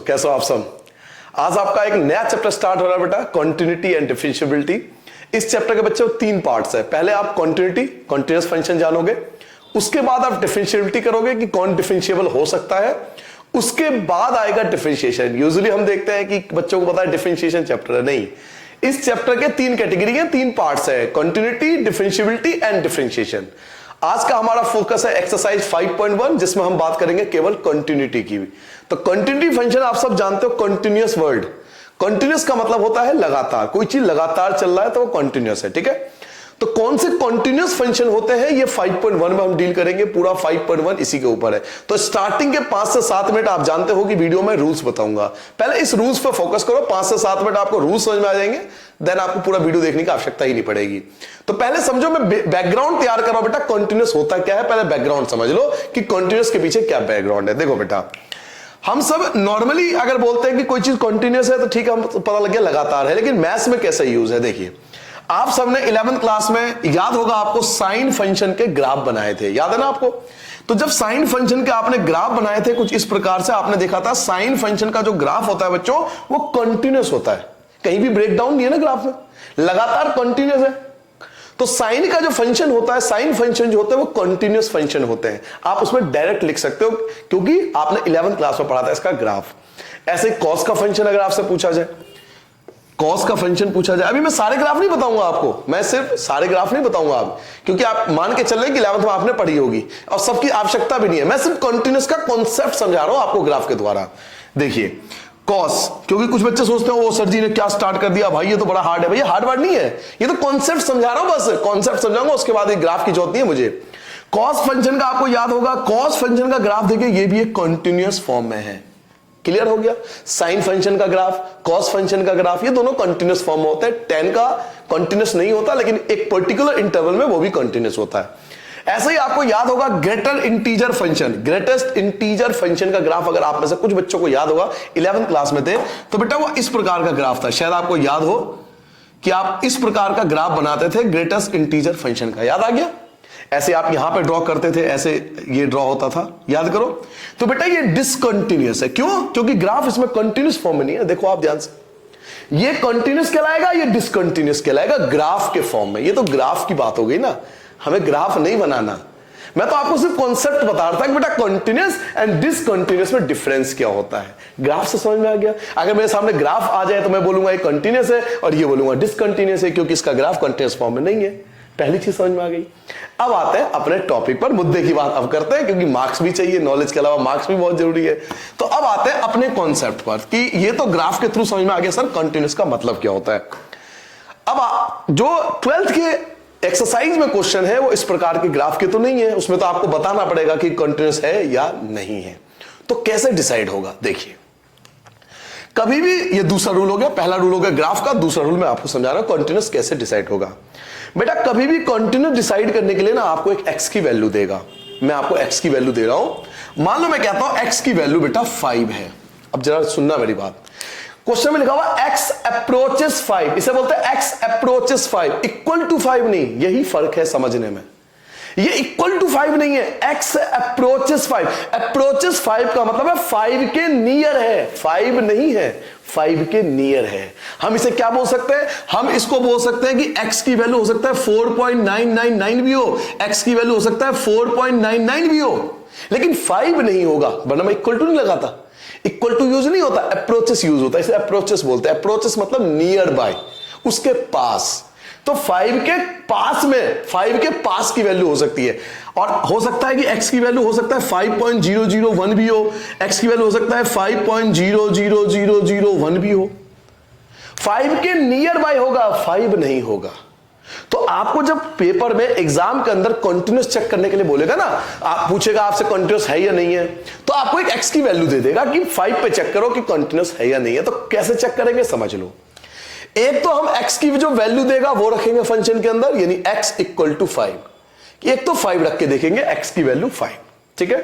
कैसे हो आप सब। आज आपका एक नया चैप्टर स्टार्ट हो रहा है बेटा, कॉन्टिन्यूटी एंड डिफरेंशिएबिलिटी। इस चैप्टर के बच्चों 3 पार्ट्स है। पहले आप कॉन्टिन्यूटी कॉन्टिन्यूअस फंक्शन जानोगे, उसके बाद आप डिफरेंशिएबिलिटी करोगे कि कौन डिफरेंशिएबल हो सकता है, उसके बाद आएगा डिफरेंशिएशन। यूजुअली हम देखते हैं कि बच्चों को पता है डिफरेंशिएशन चैप्टर है, नहीं, इस चैप्टर के 3 कैटेगरी है, 3 पार्ट्स है, कॉन्टिन्यूटी, डिफरेंशिएबिलिटी एंड डिफरेंशिएशन। आज का हमारा फोकस है एक्सरसाइज 5.1 जिसमें हम बात करेंगे केवल कंटिन्यूटी की। तो कंटिन्यूटी फंक्शन आप सब जानते हो, कंटिन्यूअस वर्ड। कंटिन्यूअस का मतलब होता है लगातार, कोई चीज लगातार चल रहा है तो वो कंटिन्यूअस है, ठीक है। तो कौन से कंटिन्यूअस फंक्शन होते हैं ये 5.1 में हम डील करेंगे, पूरा 5.1 इसी के ऊपर है। तो स्टार्टिंग के 5 से 7 मिनट आप जानते हो कि वीडियो में रूल्स बताऊंगा, पहले इस रूल्स पर फोकस करो। 5 से 7 मिनट आपको रूल्स समझ में आ जाएंगे, देन आपको पूरा वीडियो देखने की आवश्यकता ही नहीं पड़ेगी। तो पहले समझो, मैं बैकग्राउंड तैयार कर रहा हूं बेटा, कंटिन्यूअस होता क्या है, पहले बैकग्राउंड समझ लो कि कंटिन्यूअस के पीछे क्या बैकग्राउंड है। देखो बेटा, हम सब नॉर्मली अगर बोलते हैं कि कोई चीज कंटिन्यूअस है तो ठीक है, हम पता लग गया लगातार है, लेकिन मैथ्स में कैसा यूज है। देखिए, आप सबने 11th क्लास में याद होगा आपको साइन फंक्शन के ग्राफ बनाए थे, याद है ना आपको। तो जब साइन फंक्शन के आपने ग्राफ बनाए थे कुछ इस प्रकार से, आपने देखा था साइन फंक्शन का जो ग्राफ होता है बच्चों वो कंटिन्यूअस होता है, कहीं भी ब्रेकडाउन नहीं है ना ग्राफ में, लगातार कंटिन्यूअस है। तो साइन का जो फंक्शन होता है, साइन फंक्शन जो होते हैं वो कंटिन्यूअस फंक्शन होते हैं। आप उसमें डायरेक्ट लिख सकते हो क्योंकि आपने 11th क्लास में पढ़ा था इसका ग्राफ। ऐसे कॉस का फंक्शन अगर आपसे पूछा जाए, कॉस का फंक्शन पूछा जाए, अभी मैं सारे ग्राफ नहीं बताऊंगा आपको, मैं सिर्फ सारे ग्राफ नहीं बताऊंगा आप, क्योंकि आप मान के चल रहे कि 11th में आपने पढ़ी होगी और सबकी आवश्यकता भी नहीं है। मैं सिर्फ कंटिन्यूअस का कॉन्सेप्ट समझा रहा हूं आपको ग्राफ के द्वारा। देखिए कॉस, क्योंकि कुछ बच्चे सोचते हैं वो सर जी ने क्या स्टार्ट कर दिया भाई, ये तो बड़ा हार्ड है। भैया हार्ड वर्ड नहीं है, ये तो कॉन्सेप्ट समझा रहा हूं, बस कॉन्सेप्ट समझाऊंगा, उसके बाद एक ग्राफ की जरूरत नहीं है मुझे। कॉस फंक्शन का आपको याद होगा, कॉस फंक्शन का ग्राफ देखिए ये भी एक कंटिन्यूअस फॉर्म में है, क्लियर हो गया। साइन फंक्शन का ग्राफ, कॉस फंक्शन का ग्राफ, ये दोनों कंटिन्यूअस फॉर्म में होते हैं। tan का कंटिन्यूअस नहीं होता, लेकिन एक पर्टिकुलर इंटरवल में वो भी कंटिन्यूअस होता है। ऐसे ही आपको याद होगा greater integer function, greatest integer function का ग्राफ अगर आप में से कुछ बच्चों को याद होगा 11th क्लास में थे तो बेटा वो इस प्रकार का ग्राफ था। शायद आपको याद हो कि आप इस प्रकार का ग्राफ बनाते थे ग्रेटेस्ट इंटीजर फंक्शन का, याद आ गया। ऐसे आप यहां पे ड्रॉ करते थे, ऐसे ये ड्रॉ होता था, याद करो। तो बेटा ये डिसकंटिन्यूअस है, क्यों? क्योंकि ग्राफ इसमें कंटिन्यूअस फॉर्म में नहीं है। देखो आप ध्यान से, ये कंटिन्यूअस कहलाएगा, ये डिसकंटिन्यूअस कहलाएगा ग्राफ के फॉर्म में। ये तो ग्राफ की बात हो गई ना, हमें ग्राफ नहीं बनाना, मैं तो आपको सिर्फ कॉन्सेप्ट बता रहा था कि बेटा कंटिन्यूअस एंड डिसकंटिन्यूअस में डिफरेंस क्या होता है। ग्राफ से समझ में आ गया। अगर मेरे सामने ग्राफ आ जाए तो मैं बोलूंगा ये कंटिन्यूअस है और ये बोलूंगा डिसकंटिन्यूअस है, क्योंकि इसका ग्राफ कंटिन्यूअस फॉर्म में नहीं है। पहली चीज समझ में आ गई। अब आते हैं अपने टॉपिक पर, मुद्दे की बात अब करते हैं, क्योंकि मार्क्स भी चाहिए, नॉलेज के अलावा मार्क्स भी बहुत जरूरी है। तो अब आते हैं अपने कॉन्सेप्ट पर कि ये तो ग्राफ के थ्रू समझ में आ गया सर कंटिन्यूअस का मतलब क्या होता है। अब जो 12th के एक्सरसाइज में क्वेश्चन है वो इस प्रकार के ग्राफ के तो नहीं है, उसमें तो आपको बताना पड़ेगा कि कंटिन्यूअस है या नहीं है। तो कैसे डिसाइड होगा, देखिए कभी भी, ये दूसरा रूल हो गया, पहला रूल हो गया ग्राफ का, दूसरा रूल मैं आपको समझा रहा हूं कंटिन्यूअस कैसे डिसाइड होगा। बेटा कभी भी कंटिन्यूअस डिसाइड करने के लिए ना आपको एक x की वैल्यू देगा। मैं आपको x की वैल्यू दे रहा हूं, मान लो मैं कहता हूं x की वैल्यू बेटा 5 है। अब जरा सुनना मेरी बात, क्वेश्चन में लिखा हुआ x अप्रोचेस 5, इसे बोलते हैं x अप्रोचेस 5, इक्वल टू 5 नहीं, यही फर्क है समझने में। ये इक्वल टू 5 नहीं है, x अप्रोचेस 5, अप्रोचेस 5 का मतलब है 5 के नियर है, 5 नहीं है, 5 के नियर है। हम इसे क्या बोल सकते हैं, हम इसको बोल सकते हैं कि x की वैल्यू हो सकता है 4.999 भी हो, x की वैल्यू हो सकता है 4.99 भी हो, लेकिन 5 नहीं होगा, वरना मैं इक्वल टू नहीं लगाता। इक्वल टू यूज नहीं होता, अप्रोचेस यूज होता है, इसे अप्रोचेस बोलते हैं। अप्रोचेस मतलब नियर बाय, उसके पास। तो 5 के पास में, 5 के पास की वैल्यू हो सकती है, और हो सकता है कि x की वैल्यू हो सकता है 5.001 भी हो, x की वैल्यू हो सकता है 5.00001 भी हो। 5 के नियर बाय होगा, 5 नहीं होगा। तो आपको जब पेपर में एग्जाम के अंदर कंटिन्यूअस चेक करने के लिए बोलेगा ना, आप पूछेगा आपसे कंटिन्यूअस है या नहीं है, तो आपको एक x की वैल्यू दे देगा कि 5 पे चेक करो कि कंटिन्यूअस है या नहीं है। तो कैसे चेक करेंगे समझ लो। एक तो हम x की जो वैल्यू देगा वो रखेंगे फंक्शन के अंदर, यानी x इक्वल टू 5। एक तो 5 रख के देखेंगे x की वैल्यू 5, ठीक है।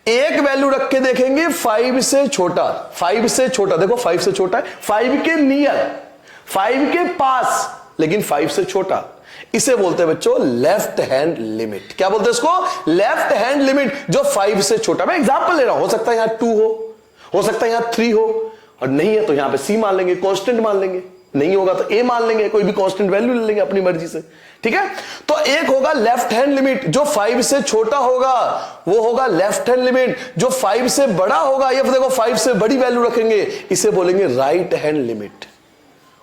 एक वैल्यू रख के देखेंगे 5 से छोटा, 5 से छोटा, देखो 5 से छोटा है, 5 के नियर, 5 के पास, लेकिन 5 से छोटा, इसे बोलते हैं बच्चों लेफ्ट हैंड लिमिट। क्या बोलते हैं इसको? लेफ्ट हैंड लिमिट, जो 5 से छोटा। मैं एग्जांपल ले रहा हूं, हो सकता है यहां 2 हो सकता है यहां 3 हो और नहीं है तो यहां पे C मान लेंगे, कांस्टेंट मान लेंगे, नहीं होगा तो A मान लेंगे, कोई भी कांस्टेंट वैल्यू ले लेंगे अपनी मर्जी से, ठीक है। तो एक होगा लेफ्ट हैंड लिमिट जो 5 से छोटा होगा, वो होगा लेफ्ट हैंड लिमिट। जो 5 से बड़ा होगा, या फिर देखो 5 से बड़ी वैल्यू रखेंगे, इसे बोलेंगे राइट हैंड लिमिट।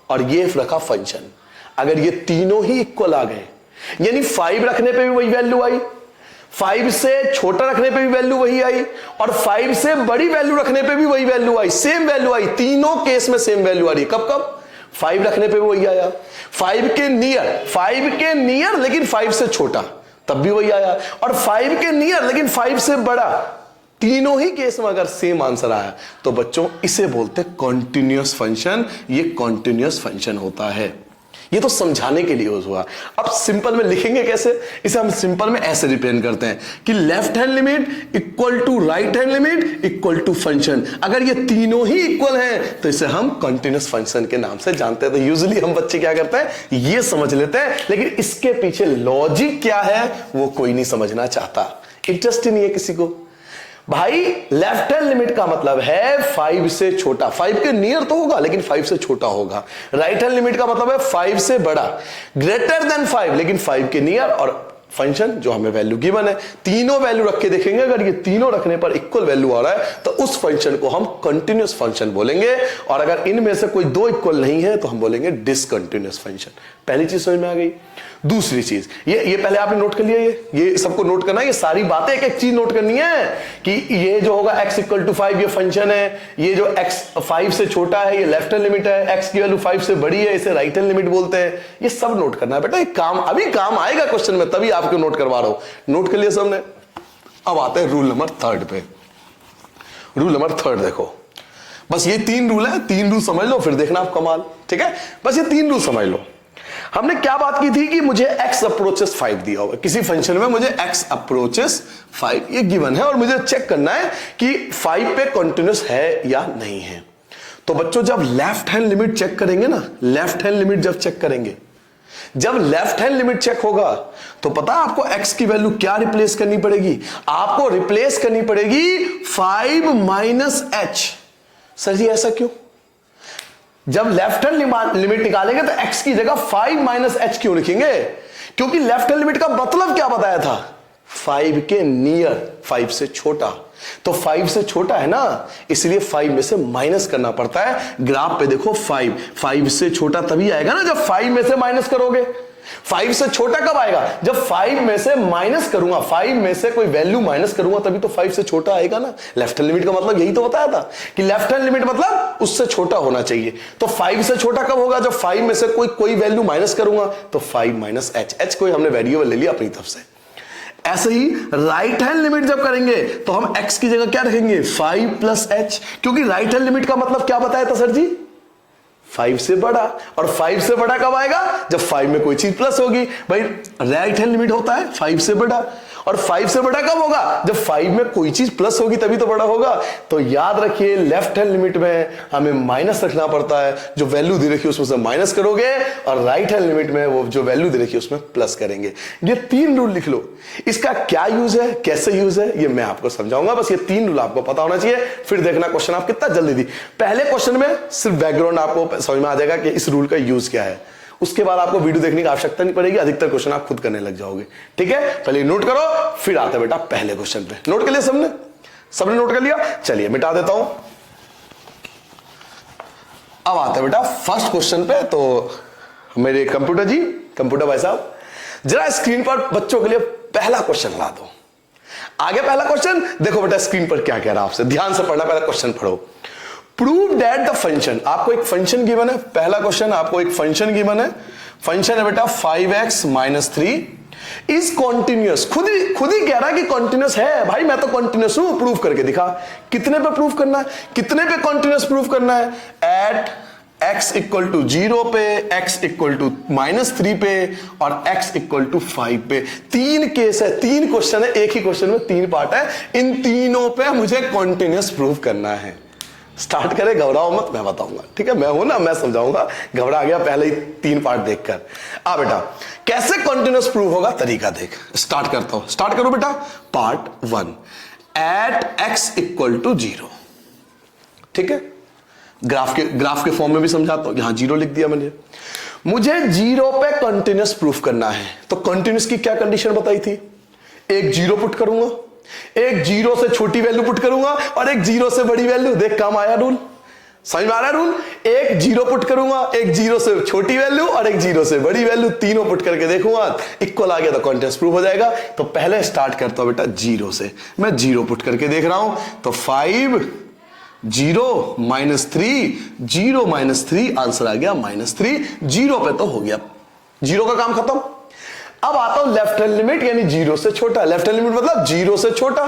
और ये रखा फंक्शन। अगर ये तीनों ही इक्वल आ गए, यानी 5 रखने पे भी वही वैल्यू आई, 5 से छोटा रखने पे भी वैल्यू वही आई, और 5 से बड़ी वैल्यू रखने पे भी वही वैल्यू आई, सेम वैल्यू आई, तीनों केस में सेम वैल्यू आ रही है। कब कब? 5 रखने पे भी वही आया, 5 के नियर लेकिन 5 से छोटा तब भी वही आया, और 5 के नियर लेकिन 5 से बड़ा, तीनों ही केस में अगर सेम आंसर आया तो बच्चों इसे बोलते हैं कॉन्टिन्यूअस फंक्शन। ये कॉन्टिन्यूअस फंक्शन होता है। ये तो समझाने के लिए यूज हुआ। अब सिंपल में लिखेंगे कैसे? इसे हम सिंपल में ऐसे रिप्रेजेंट करते हैं कि left hand limit equal to right hand limit equal to function. अगर ये तीनों ही इक्वल हैं तो इसे हम कंटीन्यूअस फंक्शन के नाम से जानते हैं। तो यूजुअली हम बच्चे क्या करते हैं, ये समझ लेते हैं, लेकिन इसके पीछे लॉजिक क्या है वो कोई नहीं समझना चाहता, इंटरेस्ट ही नहीं है किसी को। भाई लेफ्ट हैंड लिमिट का मतलब है 5 से छोटा, 5 के नियर तो होगा लेकिन 5 से छोटा होगा। राइट हैंड लिमिट का मतलब है 5 से बड़ा, ग्रेटर देन 5 लेकिन 5 के नियर, और फंक्शन जो हमें वैल्यू गिवन है, तीनों वैल्यू रख के देखेंगे, अगर ये तीनों रखने पर इक्वल वैल्यू आ रहा है तो उस फंक्शन को हम कंटीन्यूअस फंक्शन बोलेंगे, और अगर इनमें से कोई दो इक्वल नहीं है तो हम बोलेंगे डिसकंटीन्यूअस फंक्शन। पहली चीज समझ में आ गई। दूसरी चीज, ये पहले आपने नोट कर लिया, ये सबको नोट करना है, ये सारी बातें एक एक चीज नोट करनी है कि ये जो होगा x इक्वल टू 5 ये फंक्शन है, ये जो x 5 से छोटा है ये लेफ्ट हैंड लिमिट है, x की वैल्यू 5 से बड़ी है इसे राइट हैंड लिमिट बोलते हैं। ये सब नोट करना है बेटा, ये काम अभी काम आएगा क्वेश्चन में, तभी आपको नोट करवा रहा हूं। नोट कर लिया सबने? अब आते हैं रूल नंबर 3 पे। रूल नंबर 3 देखो, बस ये 3 रूल है, 3 रूल समझ लो फिर देखना आप कमाल, ठीक है। बस ये 3 रूल समझ लो। हमने क्या बात की थी कि मुझे x अप्रोचेस 5 दिया होगा किसी फंक्शन में, मुझे x अप्रोचेस 5 ये गिवन है और मुझे चेक करना है कि 5 पे कंटीन्यूअस है या नहीं है। तो बच्चों जब लेफ्ट हैंड लिमिट चेक करेंगे ना, लेफ्ट हैंड लिमिट जब चेक करेंगे, जब लेफ्ट हैंड लिमिट चेक होगा तो पता है आपको x की वैल्यू क्या रिप्लेस करनी पड़ेगी? आपको रिप्लेस करनी पड़ेगी 5 माइनस h। सर जी ऐसा क्यों? जब लेफ्ट हैंड लिमिट निकालेंगे तो x की जगह 5 माइनस h क्यों लिखेंगे? क्योंकि लेफ्ट हैंड लिमिट का मतलब क्या बताया था? 5 के नियर, 5 से छोटा। तो 5 से छोटा है ना, इसलिए 5 में से माइनस करना पड़ता है। ग्राफ पे देखो 5 से छोटा तभी आएगा ना जब 5 में से माइनस करोगे। 5 से छोटा कब आएगा? जब 5 में से माइनस करूंगा, 5 में से कोई वैल्यू माइनस करूंगा तभी तो 5 से छोटा आएगा ना। लेफ्ट हैंड लिमिट का मतलब यही तो बताया था कि लेफ्ट हैंड लिमिट मतलब उससे छोटा होना चाहिए। तो 5 से छोटा कब होगा? जब 5 में से कोई वैल्यू माइनस करूंगा तो 5 माइनस h कोई हमने वेरिएबल ले लिया अपनी तरफ से। ऐसे ही राइट हैंड लिमिट जब करेंगे तो हम x की जगह क्या रखेंगे? 5 प्लस h, क्योंकि राइट हैंड लिमिट का मतलब क्या बताया था सर जी? 5 से बड़ा। और 5 से बड़ा कब आएगा? जब 5 में कोई चीज प्लस होगी। भाई राइट हैंड लिमिट होता है 5 से बड़ा, और 5 से बड़ा कब होगा? जब 5 में कोई चीज प्लस होगी तभी तो बड़ा होगा। तो याद रखिए लेफ्ट हैंड लिमिट में हमें माइनस रखना पड़ता है, जो वैल्यू दे रखी है उसमें से माइनस करोगे, और राइट हैंड लिमिट में वो जो वैल्यू दे रखी है उसमें प्लस करेंगे। ये 3 रूल लिख लो। इसका क्या यूज है, कैसे यूज है, ये मैं आपको समझाऊंगा। बस ये 3 रूल आपको पता होना चाहिए, फिर देखना क्वेश्चन आप कितना जल्दी दी। पहले क्वेश्चन में सिर्फ बैकग्राउंड आपको समझ में आ जाएगा कि इस रूल का यूज क्या है, उसके बाद आपको वीडियो देखने की आवश्यकता नहीं पड़ेगी, अधिकतर क्वेश्चन आप खुद करने लग जाओगे, ठीक है। पहले नोट करो, फिर आते बेटा पहले क्वेश्चन पे। नोट कर लिया सबने नोट कर लिया? चलिए मिटा देता हूं। अब आते बेटा फर्स्ट क्वेश्चन पे। तो मेरे कंप्यूटर भाई साहब जरा स्क्रीन पर बच्चों के लिए पहला क्वेश्चन ला दो। आगे पहला क्वेश्चन देखो बेटा स्क्रीन पर क्या कह रहा है, आपसे ध्यान से पढ़ना, पहला क्वेश्चन पढ़ो। प्रूव दैट द फंक्शन, आपको एक फंक्शन गिवन है। पहला क्वेश्चन आपको एक फंक्शन गिवन है। फंक्शन है बेटा 5x माइनस 3 इज कॉन्टिन्यूअस। खुद ही कह रहा है कि कॉन्टिन्यूअस है। भाई मैं तो कॉन्टिन्यूअस हूं, प्रूव करके दिखा। कितने पे प्रूव करना है? कितने पे कॉन्टिन्यूअस प्रूव करना है? एट x इक्वल टू 0 पे, x इक्वल टू -3 पे, और x इक्वल टू 5 पे। 3 केस है, 3 क्वेश्चन है, एक ही क्वेश्चन में 3 पार्ट है। इन तीनों पे मुझे कॉन्टिन्यूअस प्रूव करना है। स्टार्ट करें, घबराओ मत, मैं बताऊंगा, ठीक है। मैं हूं ना, मैं समझाऊंगा। घबरा गया पहले ही 3 पार्ट देखकर। आ बेटा कैसे कॉन्टिन्यूअस प्रूव होगा, तरीका देख। स्टार्ट करता हूं, स्टार्ट करो बेटा। Part 1 at x equal to 0। ठीक है, ग्राफ के फॉर्म में भी समझाता हूं, यहां 0 लिख दिया मैंने। मुझे 0 पे कंटिन्यूस प्रूफ करना है, तो कंटिन्यूस की क्या कंडीशन बताई थी? एक 0 पुट करूंगा, एक 0 से छोटी वैल्यू पुट करूंगा और एक 0 से बड़ी वैल्यू। देख काम आया रूल, समझ में आ रहा है रूल? एक 0 पुट करूंगा, एक 0 से छोटी वैल्यू और एक 0 से बड़ी वैल्यू, तीनों पुट करके देखूंगा, इक्वल आ गया तो कंटिन्यूस प्रूफ हो जाएगा। तो पहले स्टार्ट करता हूं बेटा 0 से, मैं 0 पुट करके देख रहा हूं, तो 5 0 -3 0 -3 आंसर आ गया -3। 0 पे तो हो गया, 0 का काम खत्म। अब आता हूं लेफ्ट हैंड लिमिट, यानी 0 से छोटा। लेफ्ट हैंड लिमिट मतलब 0 से छोटा,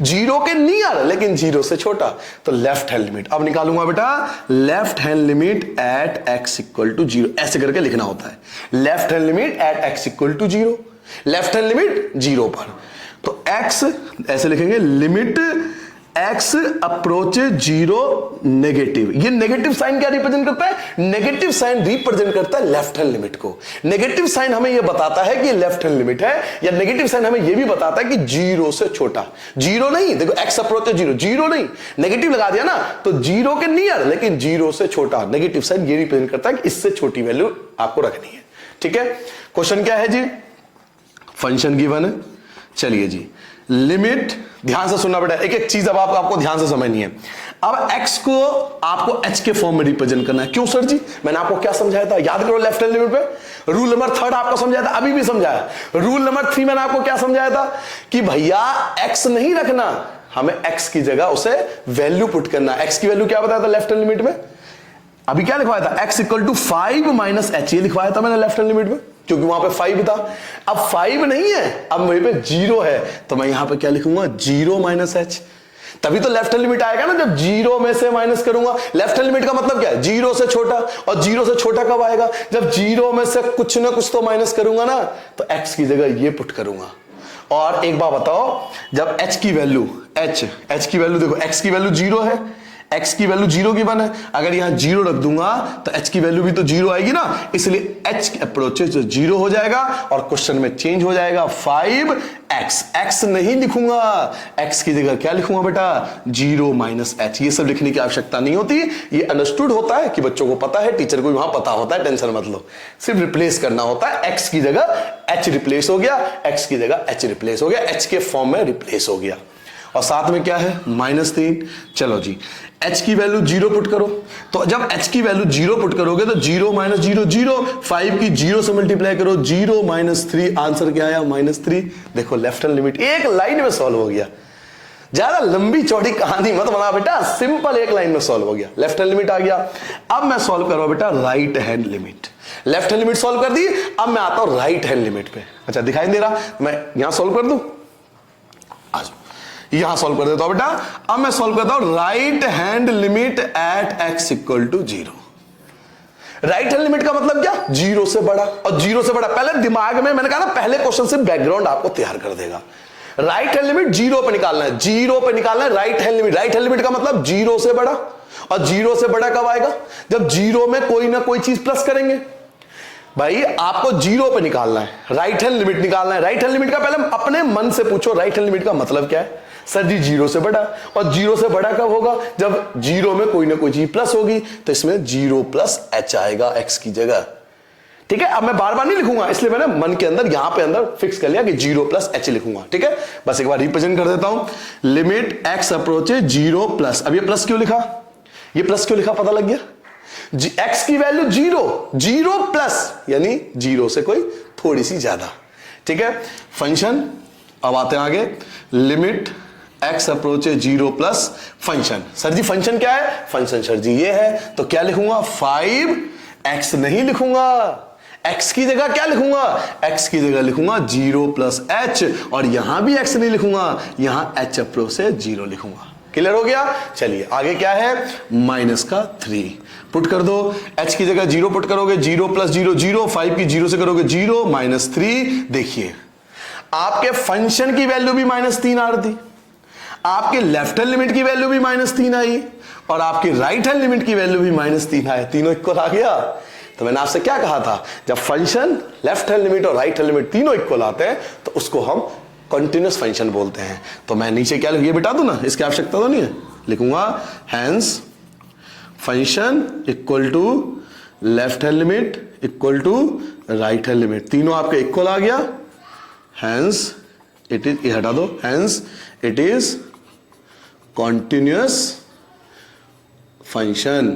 0 के नियर लेकिन 0 से छोटा, तो लेफ्ट हैंड लिमिट अब निकालूंगा बेटा। Left hand limit at x = 0, ऐसे करके लिखना होता है। Left hand limit at x = 0, left hand limit 0 पर, तो x ऐसे लिखेंगे, लिमिट x अप्रोचेज 0 नेगेटिव। ये नेगेटिव साइन क्या रिप्रेजेंट करता है? नेगेटिव साइन रिप्रेजेंट करता है लेफ्ट हैंड लिमिट को। नेगेटिव साइन हमें ये बताता है कि लेफ्ट हैंड लिमिट है, या नेगेटिव साइन हमें ये भी बताता है कि 0 से छोटा। 0 नहीं, देखो x अप्रोचेज 0, 0 नहीं, नेगेटिव लगा दिया ना, तो 0 के नियर लेकिन 0 से छोटा। नेगेटिव साइन ये रिप्रेजेंट करता है कि इससे छोटी वैल्यू आपको रखनी है। ठीक है, क्वेश्चन क्या है जी? फंक्शन गिवन है, चलिए जी, लिमिट, ध्यान से सुनना बेटा, एक एक चीज अब आपको ध्यान से समझनी है। अब x को आपको h के फॉर्म में रिप्रेजेंट करना है। क्यों सर जी? मैंने आपको क्या समझाया था, याद करो। लेफ्ट हैंड लिमिट पे रूल नंबर 3 आपको समझाया था, अभी भी समझाया। रूल नंबर 3 मैंने आपको क्या समझाया था कि भैया x नहीं रखना, हमें x की जगह उसे वैल्यू पुट करना। x की वैल्यू क्या बताया था लेफ्ट हैंड लिमिट में? अभी क्या लिखवाया था? x = 5 - h, ये लिखवाया था मैंने लेफ्ट हैंड लिमिट में, क्योंकि वहां पे 5 था। अब 5 नहीं है, अब मेरे पे 0 है, तो मैं यहां पे क्या लिखूंगा? 0 - h। तभी तो लेफ्ट हैंड लिमिट आएगा ना, जब 0 में से माइनस करूंगा। लेफ्ट हैंड लिमिट का मतलब क्या है? 0 से छोटा, और 0 से छोटा कब आएगा? जब 0 में से कुछ ना कुछ तो माइनस करूंगा ना, तो x की जगह ये पुट करूंगा। और एक बात बताओ, जब h की वैल्यू देखो, x की वैल्यू 0 है, x की वैल्यू 0 गिवन है, अगर यहां 0 रख दूंगा तो h की वैल्यू भी तो 0 आएगी ना, इसलिए h अप्रोचेज 0 हो जाएगा और क्वेश्चन में चेंज हो जाएगा 5x। x नहीं लिखूंगा, x की जगह क्या लिखूंगा बेटा? 0 - h। ये सब लिखने की आवश्यकता नहीं होती, ये अंडरस्टूड होता है कि बच्चों को पता है, टीचर को भी वहां पता होता है, टेंशन मत लो। सिर्फ रिप्लेस करना होता है, x की जगह h रिप्लेस हो गया, x की जगह h रिप्लेस हो गया, h के फॉर्म में रिप्लेस हो गया। और साथ में क्या है? -3। चलो जी, h की वैल्यू 0 पुट करो, तो जब h की वैल्यू 0 पुट करोगे तो 0 - 0 0, 5 की 0 से मल्टीप्लाई करो, 0 - 3, आंसर क्या आया? -3। देखो लेफ्ट हैंड लिमिट एक लाइन में सॉल्व हो गया। ज्यादा लंबी चौड़ी कहानी मत बना बेटा, सिंपल एक लाइन में सॉल्व हो गया। लेफ्ट हैंड लिमिट आ गया। अब मैं सॉल्व कर रहा हूं बेटा right hand limit. Left hand limit solve कर दी, अब मैं आता हूं राइट हैंड लिमिट पे। अच्छा दिखाई दे रहा, मैं यहां सॉल्व कर दूं, यहां सॉल्व कर देता हूं बेटा। अब मैं सॉल्व करता हूं right hand limit at x = 0। Right hand limit का मतलब क्या? 0 से बड़ा, और 0 से बड़ा पहले दिमाग में, मैंने कहा ना पहले क्वेश्चन से बैकग्राउंड आपको तैयार कर देगा। राइट हैंड लिमिट 0 पे निकालना है, 0 पे निकालना है right hand limit. Right hand limit का मतलब 0 से बड़ा, और 0 से बड़ा कब आएगा? जब 0 में कोई ना कोई चीज प्लस करेंगे। भाई आपको 0 पे निकालना है, राइट हैंड लिमिट निकालना है। राइट हैंड लिमिट का पहले अपने मन से पूछो राइट हैंड लिमिट का मतलब क्या है? सर जी 0 से बड़ा, और 0 से बड़ा कब होगा? जब 0 में कोई ना कोई चीज प्लस होगी, तो इसमें 0 + h आएगा x की जगह। ठीक है, अब मैं बार बार नहीं लिखूंगा, इसलिए मैंने मन के अंदर यहां पे अंदर फिक्स कर लिया कि 0 + h लिखूंगा। ठीक है, बस एक बार रिप्रेजेंट कर देता हूं। लिमिट x अप्रोचेज 0 +, अब ये प्लस क्यों लिखा? ये प्लस क्यों लिखा पता लग गया? x की वैल्यू 0 प्लस, यानी 0 से कोई थोड़ी सी ज्यादा। ठीक है, फंक्शन अब आते हैं आगे। Limit x approaches 0 + function. Sir ji function क्या है? फंक्शन सर जी ये है, तो क्या लिखूंगा? 5x नहीं लिखूंगा, x की जगह क्या लिखूंगा? x की जगह लिखूंगा 0 + h, और यहां भी x नहीं लिखूंगा, यहां h अप्रोचेज 0 लिखूंगा। क्लियर हो गया? चलिए आगे क्या है? -3 पुट कर दो। h की जगह 0 पुट करोगे, 0 + 0 0, 5 की 0 से करोगे 0, -3। देखिए आपके फंक्शन की वैल्यू भी -3 आ रही थी, आपके लेफ्ट हैंड लिमिट की वैल्यू भी -3 आई, और आपकी राइट हैंड लिमिट की वैल्यू भी -3 आए, तीनों इक्वल आ गया। तो मैंने आपसे क्या कहा था? जब फंक्शन लेफ्ट हैंड लिमिट और राइट हैंड लिमिट तीनों इक्वल आते हैं तो उसको हम कंटिन्यूअस फंक्शन बोलते हैं। तो मैं नीचे क्या लिखूं? ये बिटा दूं ना, इसकी आवश्यकता तो नहीं है, लिखूंगा hence function equal to left hand limit equal to right hand limit, तीनों आपके इक्वल आ गया, हैंस इट इज, ये हटा दो, hence it is continuous function.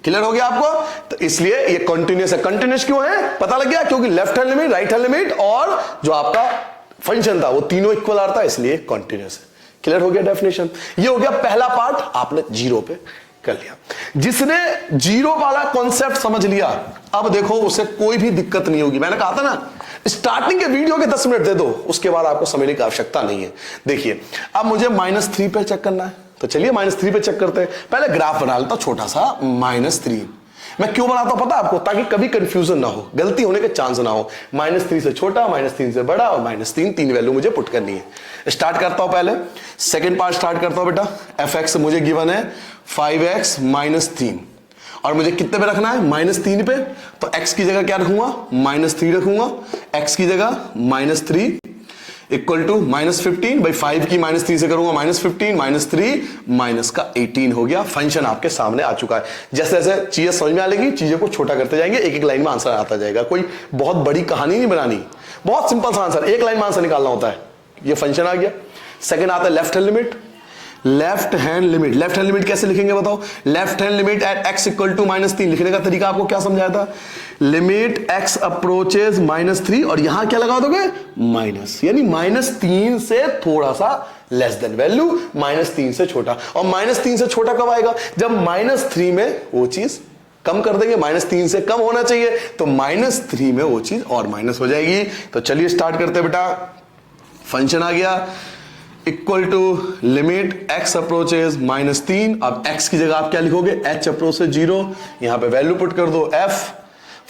Clear हो गया आपको? तो इसलिए ये कॉन्टिन्यूअस है। कॉन्टिन्यूअस क्यों है पता लग गया, क्योंकि left hand limit, right hand limit और जो आपका फंक्शन था वो तीनों इक्वल आ रहा था, इसलिए कॉन्टिन्यूअस है। क्लियर हो गया डेफिनेशन? ये हो गया पहला पार्ट, आपने जीरो पे कर लिया। जिसने जीरो वाला कॉन्सेप्ट समझ लिया, अब देखो उसे कोई भी दिक्कत नहीं होगी। मैंने कहा था ना स्टार्टिंग के वीडियो के 10 मिनट दे दो, उसके बाद आपको समझने की आवश्यकता नहीं है। देखिए अब मुझे -3 पे चेक करना है, तो चलिए -3 पे चेक करते हैं। पहले ग्राफ बना लेता छोटा सा -3। मैं क्यों बनाता हूं पता आपको, ताकि कभी कंफ्यूजन ना हो, गलती होने के चांस ना हो। -3 से छोटा, -3 से बड़ा और -3, तीन वैल्यू मुझे पुट करनी है। स्टार्ट करता हूं, पहले सेकंड पार्ट स्टार्ट करता हूं बेटा। fx मुझे गिवन है 5x - 3 और मुझे कितने पे रखना है, -3 पे। तो x की जगह क्या रखूंगा, -3 रखूंगा। x की जगह -3 इक्वल टू -15 भाई 5 की -3 से करूंगा -15 -3 माइनस का 18 हो गया। फंक्शन आपके सामने आ चुका है। जैसे जैसे चीजें समझ में आ लेगी, चीजों को छोटा करते जाएंगे, एक एक लाइन में आंसर आता जाएगा। कोई बहुत बड़ी कहानी नहीं बनानी, बहुत सिंपल सा आंसर, एक लाइन में आंसर निकालना होता है। ये फंक्शन आ गया। सेकेंड आता है left hand limit. Left hand limit, left hand limit कैसे लिखेंगे बताओ? Left hand limit at x equal to -3 लिखने का तरीका आपको क्या समझाया था? लिमिट x अप्रोचेस -3 और यहां क्या लगा दोगे, माइनस, यानी -3 से थोड़ा सा लेस देन, वैल्यू -3 से छोटा। और -3 से छोटा कब आएगा, जब -3 में वो चीज कम कर देंगे, -3 से कम होना चाहिए, तो -3 में वो चीज और माइनस हो जाएगी। तो चलिए स्टार्ट करते बेटा। फंक्शन आ गया equal to limit x approaches -3। अब x की जगह आप क्या लिखोगे, h अप्रोचेस 0, यहां पे वैल्यू पुट कर दो f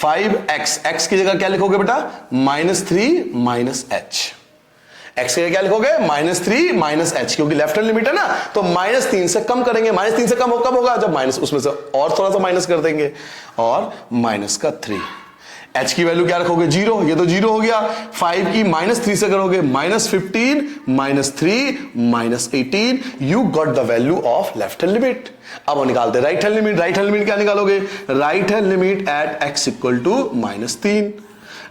5x, x की जगह क्या लिखोगे बेटा, -3 -h। x की जगह क्या लिखोगे, -3 -h, क्योंकि लेफ्ट हैंड लिमिट है ना, तो -3 से कम करेंगे। -3 से कम कब होगा, जब माइनस, उसमें से और थोड़ा सा माइनस कर देंगे और -3। h की वैल्यू क्या रखोगे, 0, ये तो 0 हो गया। 5 की -3 से करोगे -15 -3 -18, you got the value of left hand limit. अब निकालते right hand limit. Right hand limit क्या निकालोगे, right hand limit at x equal to -3।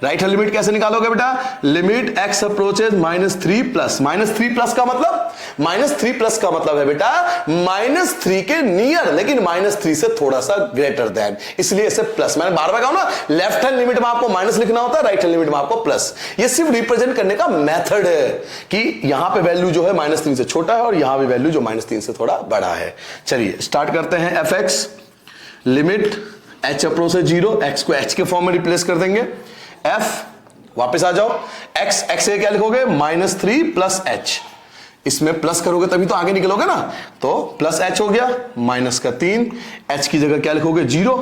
Right hand limit कैसे निकालोगे बेटा, limit x approaches -3 plus, -3 plus का मतलब, -3 प्लस का मतलब है बेटा -3 के नियर, लेकिन -3 से थोड़ा सा ग्रेटर देन, इसलिए इसे प्लस। मैंने बार बार कहा ना, लेफ्ट हैंड लिमिट में आपको माइनस लिखना होता है, राइट हैंड लिमिट में आपको प्लस। ये सिर्फ रिप्रेजेंट करने का मेथड है कि यहां पे वैल्यू जो है -3 से छोटा है और यहां पे वैल्यू जो -3 से थोड़ा बड़ा है। चलिए स्टार्ट करते हैं। fx limit h approaches 0, x को h के फॉर्म में रिप्लेस कर देंगे। f वापस आ जाओ, x से क्या लिखोगे, -3 प्लस h, इसमें प्लस करोगे तभी तो आगे निकलोगे ना, तो प्लस h हो गया, -3, h की जगह क्या लिखोगे, 0,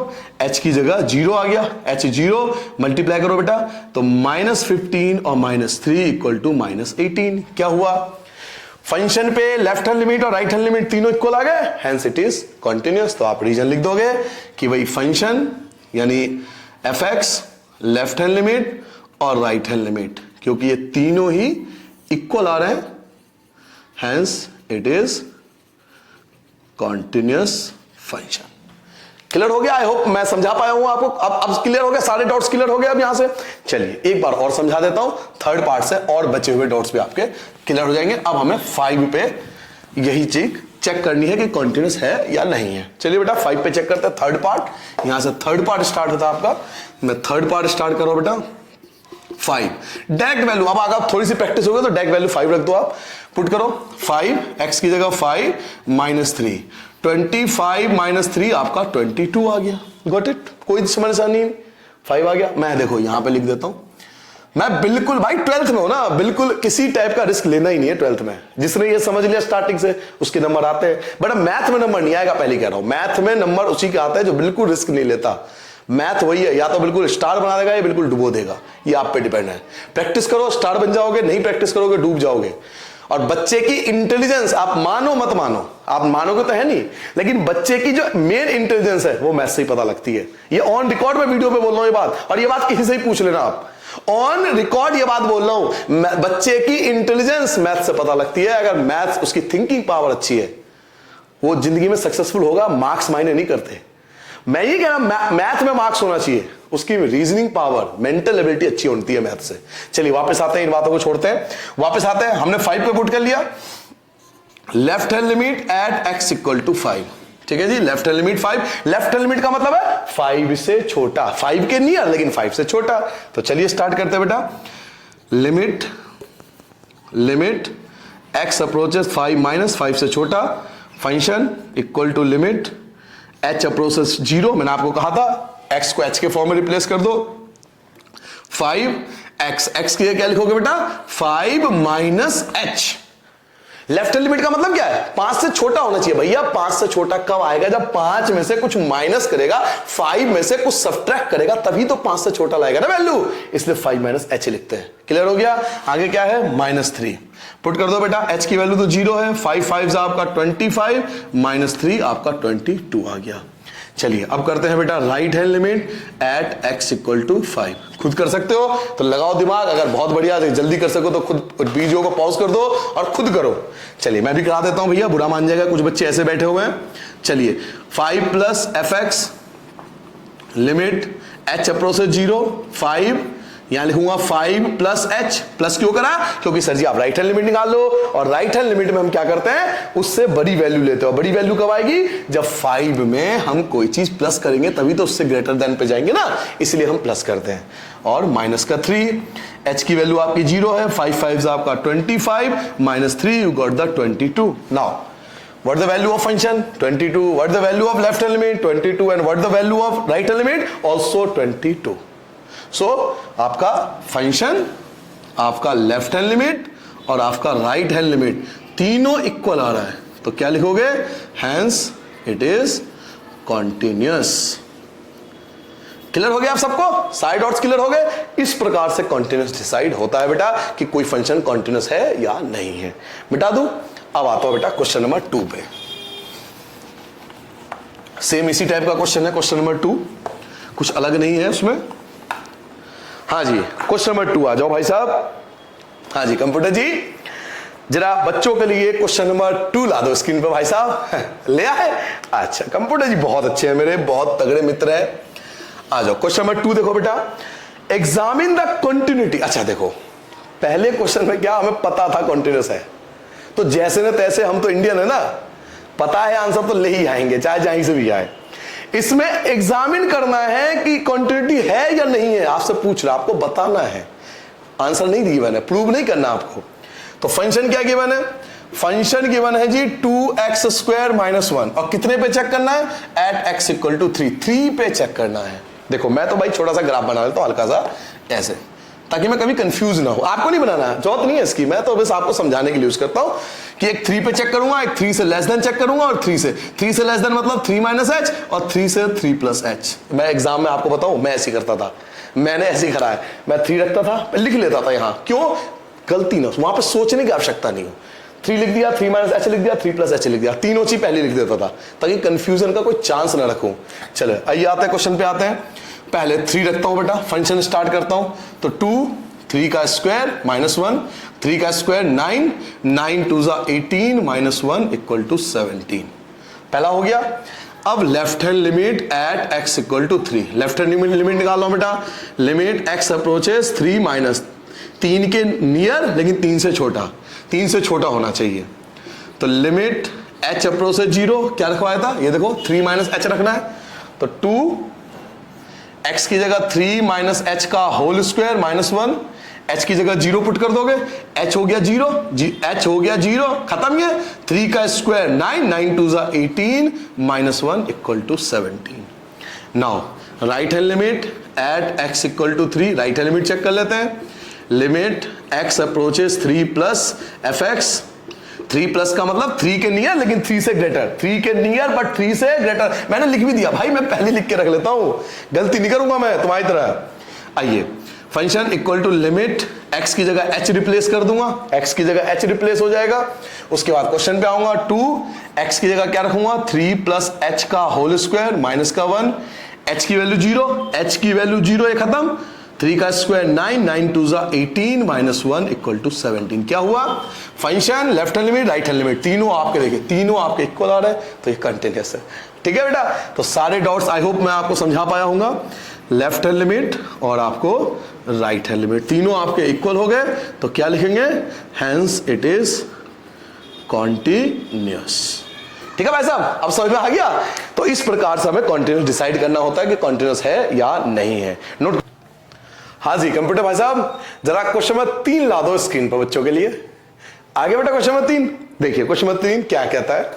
h की जगह 0 आ गया, h 0 मल्टीप्लाई करो बेटा, तो -15 और -3 इक्वल टू -18। क्या हुआ, फंक्शन पे लेफ्ट हैंड लिमिट और राइट हैंड लिमिट तीनों इक्वल आ गए, हेंस इट इज कॉन्टिन्यूअस। तो आप रीजन लिख दोगे कि भाई फंक्शन यानी fx लेफ्ट हैंड लिमिट और राइट हैंड लिमिट, क्योंकि ये तीनों ही इक्वल आ रहे हैं, hence it is continuous function. Clear हो गया? आई होप मैं समझा पाया हूं आपको। अब क्लियर हो गया, सारे डॉट्स क्लियर हो गए अब यहां से। चलिए एक बार और समझा देता हूं, थर्ड पार्ट से और बचे हुए डॉट्स भी आपके क्लियर हो जाएंगे। अब हमें 5 पे यही चीज चेक करनी है कि कॉन्टिन्यूअस है या नहीं है। चलिए बेटा 5 पे चेक करते हैं, थर्ड पार्ट। यहां से थर्ड पार्ट स्टार्ट होता है आपका। मैं थर्ड पार्ट स्टार्ट करो बेटा 5 डायरेक्ट वैल्यू। अब अगर थोड़ी सी प्रैक्टिस हो गई तो डायरेक्ट वैल्यू 5 रख दो, आप पुट करो 5, x की जगह 5 -3, 25 -3 आपका 22 आ गया। Got it? कोई समस्या नहीं, 5 आ गया। मैं देखो यहां पे लिख देता हूं, मैं बिल्कुल भाई 12th में हो ना, बिल्कुल किसी टाइप का रिस्क लेना ही नहीं है 12th में। जिसने ये समझ लिया स्टार्टिंग से उसके नंबर आते हैं, बट मैथ में नंबर नहीं आएगा, पहले कह रहा हूं। मैथ में नंबर उसी का आता है जो बिल्कुल रिस्क नहीं लेता। मैथ वही है, या तो बिल्कुल स्टार बना देगा या बिल्कुल डुबो देगा, ये आप पे डिपेंड है। प्रैक्टिस करो स्टार बन जाओगे, नहीं प्रैक्टिस करोगे डूब जाओगे। और बच्चे की इंटेलिजेंस, आप मानो मत मानो, आप मानोगे तो है नहीं, लेकिन बच्चे की जो मेन इंटेलिजेंस है वो मैथ से ही पता लगती है। ये ऑन रिकॉर्ड में वीडियो पे बोल रहा हूं ये बात, और ये बात किसी से ही पूछ लेना आप, ऑन रिकॉर्ड ये बात बोल रहा हूं। बच्चे की इंटेलिजेंस मैथ से पता लगती है। अगर मैथ उसकी थिंकिंग पावर अच्छी है वो जिंदगी में सक्सेसफुल होगा। मार्क्स मायने नहीं करते। मैं ये कह रहा मैथ में मार्क्स होना चाहिए, उसकी रीजनिंग पावर, मेंटल एबिलिटी अच्छी होती है मैथ से। चलिए वापस आते हैं, इन बातों को छोड़ते हैं, वापस आते हैं। हमने 5 पे पुट कर लिया, left hand limit at x equal to 5, ठीक है जी। Left hand limit 5, left hand limit का मतलब है 5 से छोटा, 5 के नियर लेकिन 5 से छोटा। तो चलिए स्टार्ट करते हैं बेटा। लिमिट x अप्रोचेस 5 माइनस 5 से छोटा, function equal to limit h approaches 0। मैंने आपको कहा था x को h के फॉर्म में रिप्लेस कर दो, 5x की क्या लिखोगे बेटा, 5 minus h। Left hand limit का मतलब क्या है, 5 से छोटा होना चाहिए। भैया 5 से छोटा कब आएगा, जब 5 में से कुछ माइनस करेगा, 5 में से कुछ सब्ट्रैक्ट करेगा, तभी तो 5 से छोटा लाएगा ना वैल्यू, इसलिए 5 माइनस h लिखते हैं। क्लियर हो गया। आगे क्या है, -3 पुट कर दो बेटा। h की वैल्यू तो 0 है, 5 5 आपका 25 -3 आपका 22 आ गया। चलिए अब करते हैं बेटा right hand limit at x equal to 5। खुद कर सकते हो तो लगाओ दिमाग, अगर बहुत बढ़िया जल्दी कर सको तो खुद वीडियो को पॉज कर दो और खुद करो। चलिए मैं भी करा देता हूं भैया, बुरा मान जाएगा, कुछ बच्चे ऐसे बैठे हुए हैं। चलिए 5 plus fx limit h approaches 0, 5 यहां लिखूंगा 5 प्लस h, प्लस क्यों करा, क्योंकि सर जी आप राइट हैंड लिमिट निकाल लो, और राइट हैंड लिमिट में हम क्या करते हैं, उससे बड़ी वैल्यू लेते हो। बड़ी वैल्यू कब आएगी, जब 5 में हम कोई चीज प्लस करेंगे तभी तो उससे ग्रेटर देन पे जाएंगे ना, इसलिए हम प्लस करते हैं। और माइनस का 3, h की वैल्यू आपकी 0 है, 5 5 आपका 25 -3 you got the 22। Now what the value of function 22, what the value of left hand limit 22, and what the value of right hand limit also 22। So आपका फंक्शन, आपका लेफ्ट हैंड लिमिट और आपका right hand limit तीनों equal आ रहा है, तो क्या लिखोगे, hence it is continuous. Clear हो गया आप सबको, साइड डॉट्स क्लियर हो गए। इस प्रकार से कॉन्टिन्यूअस डिसाइड होता है बेटा कि कोई फंक्शन कॉन्टिन्यूअस है या नहीं है। मिटा दूं, अब आता हूं बेटा क्वेश्चन नंबर 2 पे। सेम इसी टाइप का क्वेश्चन है, क्वेश्चन नंबर 2, कुछ अलग नहीं है उसमें। हाँ जी क्वेश्चन नंबर 2 आ जाओ भाई साहब। हाँ जी कंप्यूटर जी जरा बच्चों के लिए क्वेश्चन नंबर 2 ला दो स्क्रीन पर भाई साहब। ले आए, अच्छा कंप्यूटर जी बहुत अच्छे हैं मेरे, बहुत तगड़े मित्र हैं। आ जाओ क्वेश्चन नंबर 2 देखो बेटा, एग्जामिन द कंटिन्यूटी। अच्छा देखो पहले क्वेश्चन में क्या हमें पता था कॉन्टिन्यूअस है, तो जैसे न तैसे, हम तो इंडियन है ना, पता है आंसर तो ले ही आएंगे चाहे जहां से भी आए। इसमें एग्जामिन करना है कि कंटिन्यूटी है या नहीं है, आपसे पूछ रहा, आपको बताना है, आंसर नहीं गिवन है, प्रूव नहीं करना आपको। तो फंक्शन क्या गिवन है, फंक्शन गिवन है जी 2x² - 1, और कितने पे चेक करना है, एट x इक्वल टू 3, 3 पे चेक करना है। देखो मैं तो भाई छोटा सा ग्राफ बना लेता हूं हल्का सा ऐसे, ताकि मैं कभी कंफ्यूज ना हो। आपको नहीं बनाना है, जरूरत नहीं है इसकी, मैं तो बस आपको समझाने के लिए यूज करता हूं कि एक 3 पे चेक करूंगा, एक 3 से लेस देन चेक करूंगा, और 3 से लेस देन मतलब 3 - h, और 3 से 3 + h। मैं एग्जाम में आपको बताऊं, मैं ऐसे करता था, मैंने ऐसे ही करा है, मैं 3 रखता था, लिख लेता था यहाँ, क्यों, गलती ना, वहां पर सोचने की आवश्यकता नहीं हो। 3 लिख दिया, 3 - h लिख दिया, 3 + h लिख दिया, तीनों चीज पहले लिख देता था, ताकि कंफ्यूजन का कोई चांस ना रखूं। चलो आइए आते हैं क्वेश्चन पे आते हैं। पहले 3 रखता हूं बेटा, फंक्शन स्टार्ट करता हूं, तो 2 3 का स्क्वायर -1, 3 का स्क्वायर 9, 9 2 18 -1 इक्वल टू 17। पहला हो गया। अब left hand limit at x equal to 3, left hand limit निकाल लो बेटा, लिमिट x अप्रोचेस 3 माइनस 3 के नियर लेकिन 3 से छोटा, 3 से छोटा होना चाहिए। तो लिमिट h अप्रोचेस 0, क्या रखवाया था, ये देखो 3 - h रखना है, तो 2x की जगह 3 - h का होल स्क्वायर -1, h की जगह 0 पुट कर दोगे, h हो गया 0, h हो गया 0, खत्म। ये 3 का square 9, 9 2 18 -1 equal to 17। Now right hand limit at x equal to 3, right hand limit check कर लेते हैं। Limit x approaches 3 plus fx, 3 plus का मतलब 3 के नियर लेकिन 3 से ग्रेटर, 3 के नियर बट 3 से ग्रेटर। मैंने लिख भी दिया भाई, मैं पहले लिख के रख लेता हूं, गलती नहीं करूंगा मैं तुम्हारी तरह। आइए function equal to limit, x की जगह h रिप्लेस कर दूंगा, x की जगह h रिप्लेस हो जाएगा। उसके बाद क्वेश्चन पे आऊंगा, 2x की जगह क्या रखूंगा, 3 + h का होल स्क्वायर -1, h की वैल्यू 0, h की वैल्यू 0, ये खत्म। 3 का स्क्वायर 9, 9 2 जा 18 माइनस 1 इक्वल टू 17। क्या हुआ? Function left hand limit right hand limit तीनों आपके देखे, तीनों आपके इक्वल आ रहे हैं, तो ये कंटिन्यूअस है। ठीक है बेटा, तो सारे डॉट्स आई होप मैं आपको समझा पाया हूंगा। लेफ्ट हैंड लिमिट और आपको राइट हैंड लिमिट तीनों आपके इक्वल हो गए, तो क्या लिखेंगे? Hence it is continuous. ठीक है भाई साहब, अब समझ में आ गया? तो इस प्रकार से हमें कॉन्टिन्यूअस डिसाइड करना होता है कि कॉन्टिन्यूअस है या नहीं है। नोट। हाँ जी कंप्यूटर भाई साहब, जरा क्वेश्चन नंबर 3 ला दो स्क्रीन पर बच्चों के लिए। आगे बेटा क्वेश्चन नंबर 3 देखिए। क्वेश्चन नंबर 3 क्या कहता है?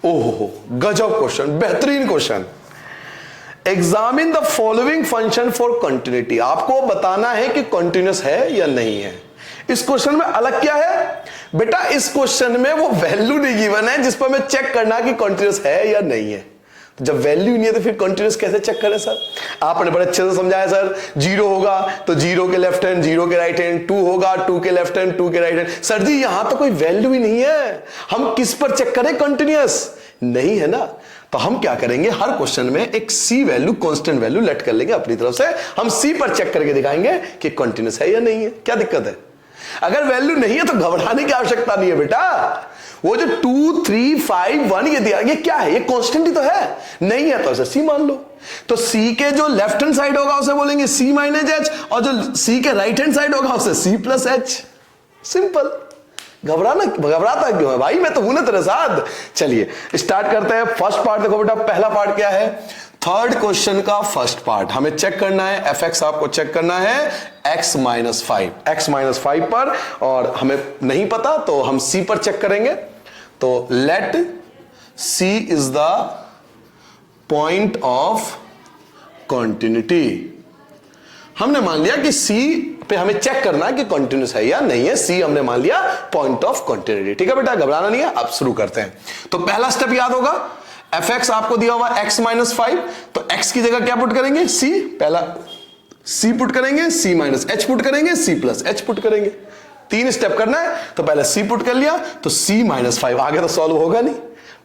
ओहो गजब क्वेश्चन, बेहतरीन question. Examine the following function for continuity. आपको बताना है कि कंटिन्यूअस है या नहीं है। इस क्वेश्चन में अलग क्या है बेटा? इस क्वेश्चन में वो वैल्यू नहीं गिवन है जिस पर मैं चेक करना कि कंटिन्यूअस है या नहीं है। जब वैल्यू नहीं है तो फिर कंटिन्यूअस कैसे चेक करें सर? आपने बड़े अच्छे से समझाया सर, 0 होगा तो 0 के लेफ्ट हैंड 0 के राइट हैंड, 2 होगा 2 के लेफ्ट हैंड 2 के राइट हैंड। सर जी यहां तो कोई वैल्यू ही नहीं है, हम किस पर चेक करें? कंटिन्यूअस नहीं है ना। तो हम क्या करेंगे, हर क्वेश्चन में एक सी वैल्यू, कांस्टेंट वैल्यू लेट कर लेंगे अपनी तरफ से। हम सी पर चेक करके दिखाएंगे कि कंटिन्यूअस है या नहीं है। क्या दिक्कत है? अगर वैल्यू नहीं है तो घबराने की आवश्यकता नहीं है बेटा। वो जो 2 3 5 1 ये दिया, ये क्या है? ये कांस्टेंट ही तो है। नहीं है तो इसे सी मान लो। तो सी के जो लेफ्ट हैंड साइड होगा उसे बोलेंगे सी माइनस एच, और जो सी के राइट हैंड साइड होगा उसे सी प्लस एच। सिंपल। घबराता क्यों है भाई? मैं तो हूं ना तेरे साथ। चलिए स्टार्ट करते हैं। फर्स्ट पार्ट देखो बेटा, पहला पार्ट क्या है? थर्ड क्वेश्चन का फर्स्ट पार्ट हमें चेक करना है। एफ एक्स आपको चेक करना है x माइनस 5 पर, और हमें नहीं पता तो हम c पर चेक करेंगे। तो let c is the point of continuity. हमने मान लिया कि c पे हमें चेक करना है कि कॉन्टिन्यूअस है या नहीं है। c हमने मान लिया पॉइंट ऑफ कॉन्टिन्यूटी। ठीक है बेटा, घबराना नहीं है। अब शुरू करते हैं। तो पहला स्टेप याद होगा, एफ एक्स आपको दिया हुआ x माइनस 5, तो x की जगह क्या पुट करेंगे? c। पहला c पुट करेंगे, c माइनस h पुट करेंगे, c प्लस h पुट करेंगे। 3 स्टेप करना है, तो पहले c पुट कर लिया तो c माइनस 5। आगे तो सॉल्व होगा नहीं,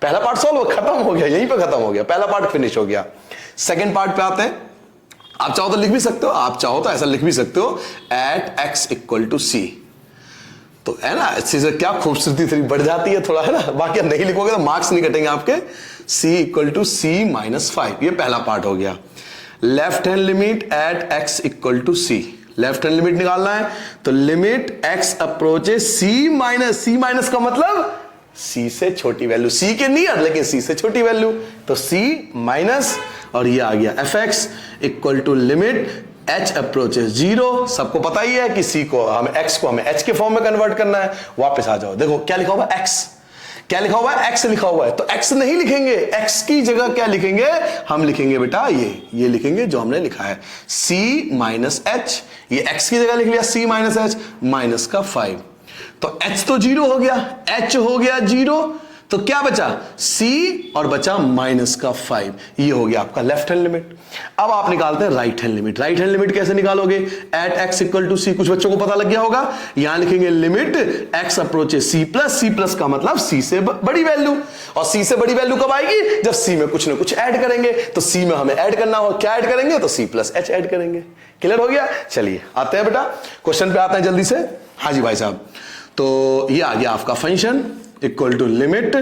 पहला पार्ट सॉल्व खत्म हो गया, यहीं पे खत्म हो गया, पहला पार्ट फिनिश हो गया। सेकेंड पार्ट पे आते हैं। आप चाहो तो लिख भी सकते हो, आप चाहो तो ऐसा लिख भी सकते हो, at x equal to c। तो है ना, इससे क्या खूबसूरती थोड़ी बढ़ जाती है थोड़ा, है ना। बाकी आप नहीं लिखोगे तो मार्क्स नहीं कटेंगे आपके। c equal to c minus 5, ये पहला पार्ट हो गया। Left hand limit at x equal to c, left hand limit निकालना है, तो limit x approaches c minus का मतलब c से छोटी वैल्यू, c के नियर लेकिन c से छोटी वैल्यू, तो c माइनस, और ये आ गया f x equal to limit h approaches 0। सबको पता ही है कि c को हमें x को हमें h के फॉर्म में कन्वर्ट करना है। वापस आ जाओ, देखो क्या लिखा हुआ है? x। क्या लिखा हुआ है? x लिखा हुआ है, तो x नहीं लिखेंगे, x की जगह क्या लिखेंगे? हम लिखेंगे बेटा ये लिखेंगे जो हमने लिखा है, c माइनस एच। ये x की जगह लिख लिया c माइनस एच, माइनस का 5, तो h तो 0 हो गया, h हो गया 0, तो क्या बचा? c और बचा माइनस का 5। ये हो गया आपका लेफ्ट हैंड लिमिट। अब आप निकालते हैं right hand limit. Right hand limit कैसे निकालोगे? At x equal to c, कुछ बच्चों को पता लग गया होगा। यहां लिखेंगे limit x approaches c plus का मतलब c से बड़ी वैल्यू, और c से बड़ी वैल्यू कब आएगी? जब c में कुछ ना कुछ ऐड करेंगे। तो c में हमें ऐड करना होगा, क्या ऐड करेंगे? तो c प्लस h ऐड करेंगे। क्लियर हो गया? चलिए आते हैं बेटा क्वेश्चन पे आते हैं जल्दी से। हाँ जी भाई साहब, तो ये आ गया आपका function equal to limit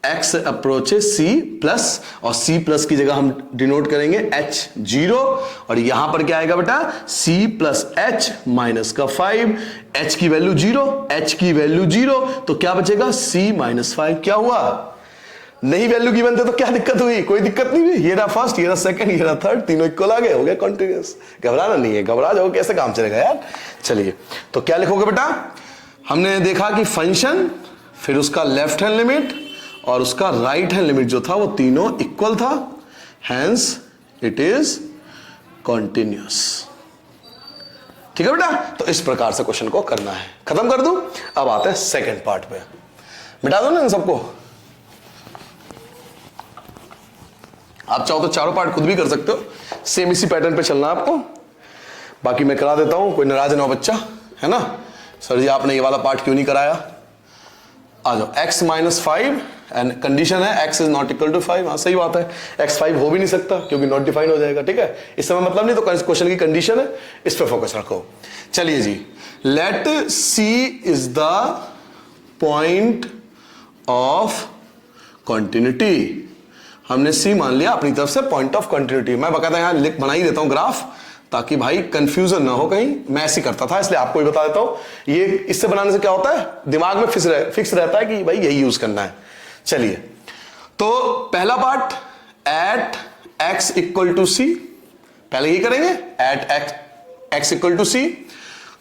x approaches c plus, और c प्लस की जगह हम डिनोट करेंगे h 0, और यहां पर क्या आएगा बेटा? c प्लस h माइनस का 5, h की वैल्यू 0, h की वैल्यू 0, तो क्या बचेगा? c minus 5। क्या हुआ? नहीं वैल्यू की बनते तो क्या दिक्कत हुई? कोई दिक्कत नहीं हुई। ये रहा फर्स्ट, ये रहा सेकंड, ये रहा थर्ड, तीनों इक्वल आ गए, हो गया कंटिन्यूअस। घबराना नहीं है, घबरा जाओ कैसे काम चलेगा यार। चलिए तो क्या लिखोगे बेटा? हमने देखा कि फंक्शन, फिर उसका लेफ्ट हैंड लिमिट और उसका राइट हैंड लिमिट जो था वो तीनों इक्वल था, हेंस इट इज कॉन्टिन्यूअस। ठीक है बेटा, तो इस प्रकार से क्वेश्चन को करना है। खत्म कर दूं? अब आते हैं सेकंड पार्ट पे। मिटा दो ना इन सबको। आप चाहो तो चारों पार्ट खुद भी कर सकते हो, सेम इसी पैटर्न पे चलना आपको। बाकी मैं करा देता हूं, कोई नाराज ना हो बच्चा, है ना। सर जी आपने ये वाला पार्ट क्यों नहीं कराया? आ जाओ, x माइनस 5 एंड कंडीशन है x is not equal to 5। हाँ सही बात है, x 5 हो भी नहीं सकता क्योंकि नॉट डिफाइन हो जाएगा। ठीक है, इस समय मतलब नहीं, तो क्वेश्चन की कंडीशन है, इस पे फोकस रखो। चलिए जी, let c is the point of continuity. हमने c मान लिया अपनी तरफ से पॉइंट ऑफ कंटिन्यूटी। मैं बकायदा यहां बना ही देता हूं ग्राफ, ताकि भाई कंफ्यूजन ना हो कहीं। मैं ऐसे करता था इसलिए आपको भी बता देता हूं। ये इससे बनाने से क्या होता है, दिमाग में फिक्स रहता है कि भाई यही यूज करना है। चलिए, तो पहला part at x equal to C, पहले यही करेंगे, at x equal to C.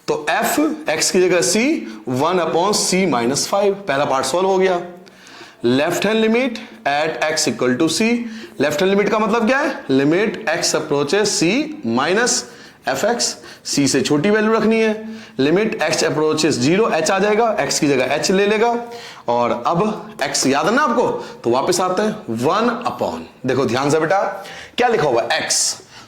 तो f x की जगह c 1/c-5, पहला पार्ट सॉल्व हो गया। Left hand limit at x equal to c, left hand limit का मतलब क्या है, limit x approaches c minus fx, c से छोटी वैल्यू रखनी है। लिमिट x अप्रोचेस 0, h आ जाएगा, x की जगह h ले लेगा। और अब x याद है ना आपको, तो वापस आते हैं 1/, देखो ध्यान से बेटा क्या लिखा हुआ x,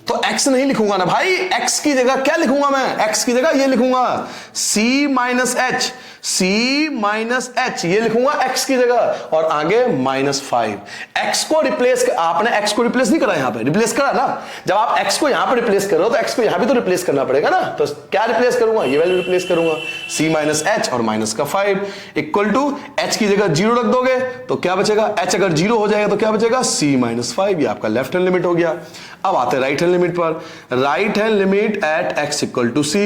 तो x नहीं लिखूंगा ना भाई, x की जगह क्या लिखूंगा मैं, x की जगह ये लिखूंगा c minus h, c minus h ये लिखूंगा x की जगह, और आगे -5। x को रिप्लेस, आपने x को रिप्लेस नहीं करा, यहां पे रिप्लेस करा ना। जब आप x को यहां पे रिप्लेस करो तो x को यहां भी तो रिप्लेस करना पड़ेगा ना। तो क्या रिप्लेस करूंगा, ये वैल्यू रिप्लेस करूंगा, c माइनस h और माइनस का 5 इक्वल टू h की जगह 0 रख दोगे तो क्या बचेगा, h अगर 0 हो जाएगा तो क्या बचेगा, c माइनस 5। ये आपका लेफ्ट हैंड लिमिट हो गया। अब आते हैं राइट हैंड लिमिट पर। Right hand limit at x equal to c,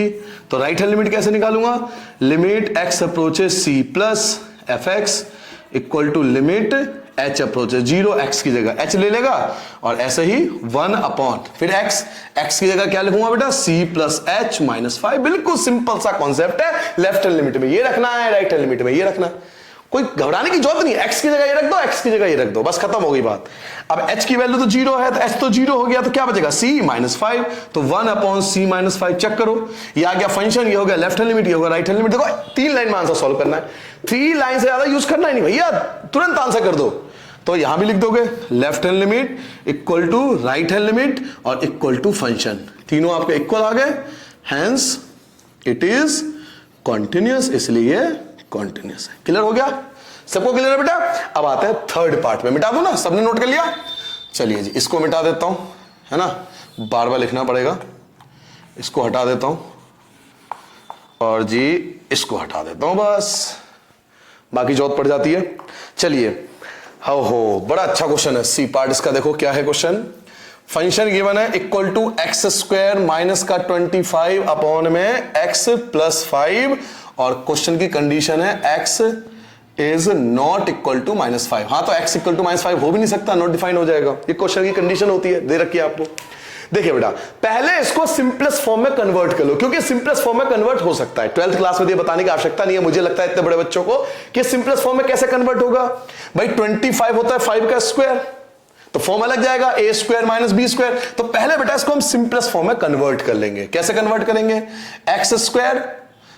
तो राइट हैंड लिमिट कैसे निकालूंगा, limit x approaches c plus fx equal to limit h approaches 0, x की जगह h ले लेगा, और ऐसे ही 1/, फिर x की जगह क्या लिखूंगा बेटा, c प्लस h माइनस 5। बिल्कुल सिंपल सा कॉन्सेप्ट है, लेफ्ट हैंड लिमिट में ये रखना है, राइट हैंड लिमिट में ये रखना है। कोई घबराने की जरूरत नहीं है, x की जगह ये रख दो, x की जगह ये रख दो, बस खत्म हो गई बात। अब h की वैल्यू तो 0 है, तो h तो 0 हो गया, तो क्या बचेगा, c माइनस 5, तो 1/c माइनस 5 चेक करो, ये आ गया फंक्शन, ये हो गया लेफ्ट हैंड लिमिट, ये होगा राइट हैंड लिमिट। देखो 3 लाइन में आंसर सॉल्व करना है, 3 लाइन से ज्यादा यूज करना ही नहीं भैया, तुरंत आंसर कर दो। तो यहां भी लिख दोगे left hand limit equal to right hand limit और इक्वल टू फंक्शन, तीनों आपके इक्वल आ गए, हेंस इट इज कॉन्टिन्यूअस, इसलिए कॉन्टिन्यूअस है। क्लियर हो गया, सबको क्लियर है बेटा। अब आते हैं थर्ड पार्ट में, मिटा दो ना, सबने नोट कर लिया। चलिए जी, इसको मिटा देता हूं, है ना, बार बार लिखना पड़ेगा, इसको हटा देता हूं, और जी इसको हटा देता हूं, बस बाकी जरूरत पड़ जाती है। चलिए, हो बड़ा अच्छा क्वेश्चन है सी पार्ट इसका। देखो क्या है क्वेश्चन, फंक्शन गिवन है equal to x square minus का 25 अपॉन में x प्लस 5, और क्वेश्चन की कंडीशन है x is not equal to -5। हाँ, तो x इक्वल टू -5 हो भी नहीं सकता, नॉट डिफाइन हो जाएगा, ये क्वेश्चन की कंडीशन होती है, दे रखी है आपको। देखिए बेटा, पहले इसको सिंपलेस्ट फॉर्म में कन्वर्ट कर लो, क्योंकि सिंपलेस्ट फॉर्म में कन्वर्ट हो सकता है। 12th क्लास में ये बताने की आवश्यकता नहीं है, मुझे लगता है इतने बड़े बच्चों को, कि सिंपलेस्ट फॉर्म में कैसे कन्वर्ट होगा। भाई 25 होता है 5 का स्क्वायर, तो फॉर्म अलग जाएगा a square minus b square. तो पहले बेटा इसको हम सिंपलेस्ट फॉर्म में कन्वर्ट कर लेंगे। कैसे कन्वर्ट करेंगे, एक्स स्क्वायर,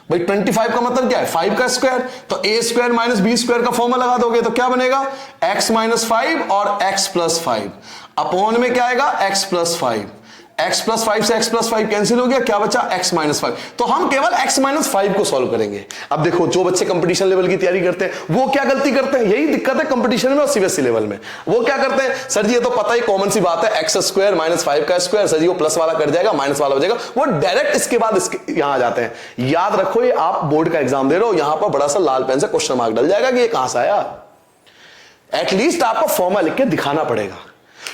भाई 25 का मतलब क्या है, 5 का स्क्वायर, तो a square minus b square का फॉर्मूला लगा दोगे तो क्या बनेगा, x माइनस 5 और x प्लस 5 अपॉन में क्या आएगा, x प्लस 5, x प्लस 5 से x प्लस 5 कैंसिल हो गया, क्या बचा, x माइनस 5। तो हम केवल x माइनस 5 को सॉल्व करेंगे। अब देखो, जो बच्चे कंपटीशन लेवल की तैयारी करते हैं वो क्या गलती करते हैं, यही दिक्कत है कंपटीशन में और सीबीएसई लेवल में। वो क्या करते हैं, सर जी ये तो पता ही कॉमन सी बात है, x स्क्वायर माइनस 5 का स्क्वायर, सर जी वो प्लस वाला कट जाएगा, माइनस वाला हो जाएगा, वो डायरेक्ट इसके बाद यहां आ जाते हैं। याद रखो, ये आप बोर्ड का एग्जाम दे रहे हो, यहां पर बड़ा सा लाल पेन से क्वेश्चन मार्क डल जाएगा कि ये कहां से आया। एटलीस्ट आपको फॉर्मूला लिख के दिखाना पड़ेगा।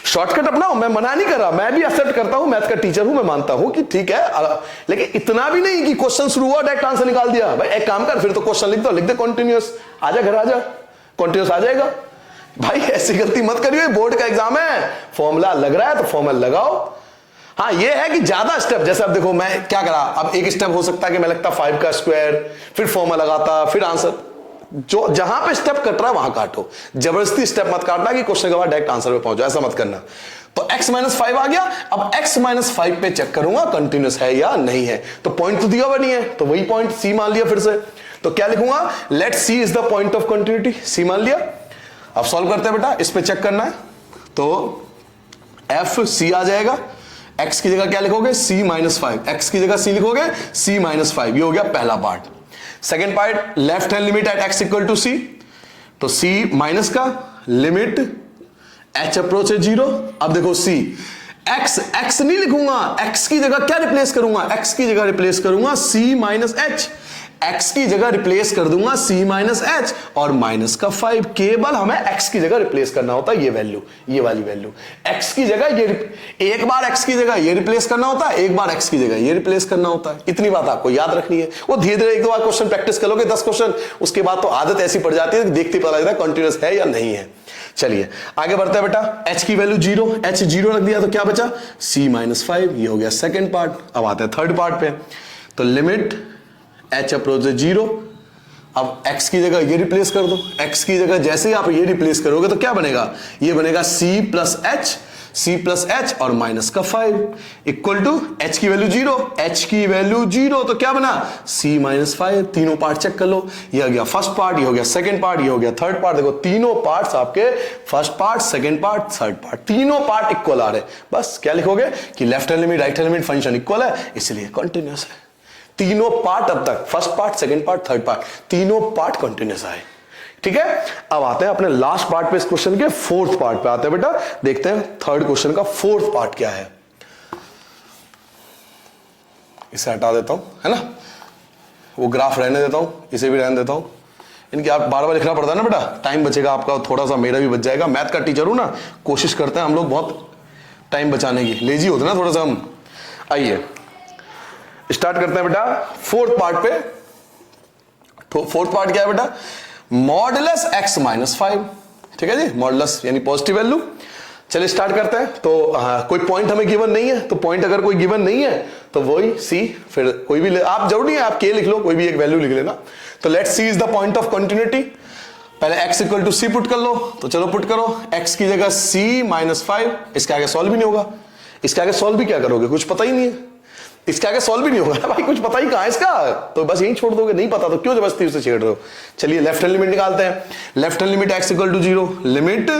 शॉर्टकट अपनाओ, मैं मना नहीं कर रहा, मैं भी एक्सेप्ट करता हूं, मैथ का टीचर हूं, मैं मानता हूं कि ठीक है, लेकिन इतना भी नहीं कि क्वेश्चन शुरू हुआ डायरेक्ट आंसर निकाल दिया। भाई एक काम कर, फिर तो क्वेश्चन लिख दो, लिख दे कॉन्टिन्यूअस, आजा घर आजा, कॉन्टिन्यूअस आ जाएगा। भाई ऐसी गलती मत करिए, बोर्ड का एग्जाम है, फॉर्मूला लग रहा है तो फॉर्मूला लगाओ। हाँ ये है कि ज्यादा स्टेप, जैसे अब देखो मैं क्या करा, अब एक स्टेप हो सकता है कि मैं लगता 5 का स्क्वायर, फिर फॉर्मूला लगाता, फिर आंसर, जो जहां पे स्टेप कट रहा है वहां काटो, जबरदस्ती स्टेप मत काटना कि क्वेश्चन के बाद डायरेक्ट आंसर पे पहुंचो, ऐसा मत करना। तो x माइनस 5 आ गया, अब x माइनस 5 पे चेक करूंगा कंटिन्यूअस है या नहीं है। तो पॉइंट तो दिया हुआ नहीं है, तो वही पॉइंट c मान लिया फिर से। तो क्या लिखूंगा, let c is the point of continuity, c मान लिया। अब सॉल्व करते हैं बेटा, इस पे चेक करना है, तो f c आ जाएगा, x की जगह क्या लिखोगे, c माइनस 5, x की जगह c लिखोगे, c माइनस 5, ये हो गया पहला part. Second part, left hand limit at x equal to c, तो c माइनस का लिमिट h अप्रोच है 0। अब देखो c, x नहीं लिखूंगा, x की जगह क्या रिप्लेस करूंगा, x की जगह रिप्लेस करूंगा c माइनस एच, x की जगह रिप्लेस कर दूंगा c माइनस एच और माइनस का 5। केवल हमें x की जगह रिप्लेस करना होता है ये वैल्यू, ये वाली वैल्यू। x की जगह ये, एक बार x की जगह ये रिप्लेस करना होता है, एक बार x की जगह ये रिप्लेस करना होता है। इतनी बात आपको याद रखनी है। वो धीरे धीरे एक दो बार क्वेश्चन प्रैक्टिस कर लोगे, 10 क्वेश्चन, उसके बाद तो आदत ऐसी पड़ जाती है, देखते पता लगता है कंटिन्यूअस है या नहीं है। चलिए आगे बढ़ते हैं बेटा। h की वैल्यू 0, h 0 रख दिया तो क्या बचा, c माइनस 5। ये हो गया सेकेंड पार्ट। अब आते हैं थर्ड पार्ट पे। तो लिमिट h अप्रोच 0। अब x की जगह ये रिप्लेस कर दो, x की जगह जैसे ही आप ये रिप्लेस करोगे तो क्या बनेगा, ये बनेगा c प्लस एच और माइनस का 5 इक्वल टू h की वैल्यू 0, h की वैल्यू 0 तो क्या बना c माइनस 5। तीनों पार्ट चेक कर लो, ये हो गया फर्स्ट पार्ट, ये हो गया सेकंड पार्ट, ये हो गया थर्ड पार्ट। देखो तीनों पार्ट्स आपके first part, second part, third part, तीनों पार्ट इक्वल आ रहे। बस क्या लिखोगे कि left hand limit right hand limit function equal है, इसलिए कंटिन्यूअस है। तीनों पार्ट अब तक, first part, second part, third part, तीनों पार्ट कंटिन्यूअस आए। ठीक है, अब आते हैं अपने लास्ट पार्ट पे, इस क्वेश्चन के फोर्थ पार्ट पे आते हैं बेटा। देखते हैं थर्ड क्वेश्चन का फोर्थ पार्ट क्या है। इसे हटा देता हूं, है ना, वो ग्राफ रहने देता हूं, इसे भी रहने देता हूं। इनके आप बार बार लिखना पड़ता है ना बेटा, टाइम बचेगा आपका, थोड़ा सा मेरा भी बच जाएगा। मैथ का टीचर हूं ना, कोशिश करते हैं हम लोग बहुत टाइम बचाने की, लेजी होते हैं ना थोड़ा सा हम। आइए स्टार्ट करते हैं बेटा फोर्थ पार्ट पे। तो फोर्थ पार्ट क्या है बेटा, मॉडुलस x माइनस 5। ठीक है जी, मॉडुलस यानी पॉजिटिव वैल्यू। चलिए स्टार्ट करते हैं। तो कोई पॉइंट हमें गिवन नहीं है, तो पॉइंट अगर कोई गिवन नहीं है तो वही c, फिर कोई भी आप जरूरी है आप k लिख लो, कोई भी एक वैल्यू लिख लेना। तो let c is the point of continuity. पहले x equal to c put कर लो, तो चलो पुट करो, x की जगह c माइनस 5। इसके आगे सॉल्व भी नहीं होगा, इसके आगे सॉल्व भी क्या करोगे, कुछ पता ही नहीं है, इसके आगे सॉल्व भी नहीं होगा भाई, कुछ पता ही कहां है इसका, तो बस यही छोड़ दोगे। नहीं पता तो क्यों जबरदस्ती उसे छेड़ रहे हो। चलिए लेफ्ट हैंड लिमिट निकालते हैं। Left hand limit x equal to 0, limit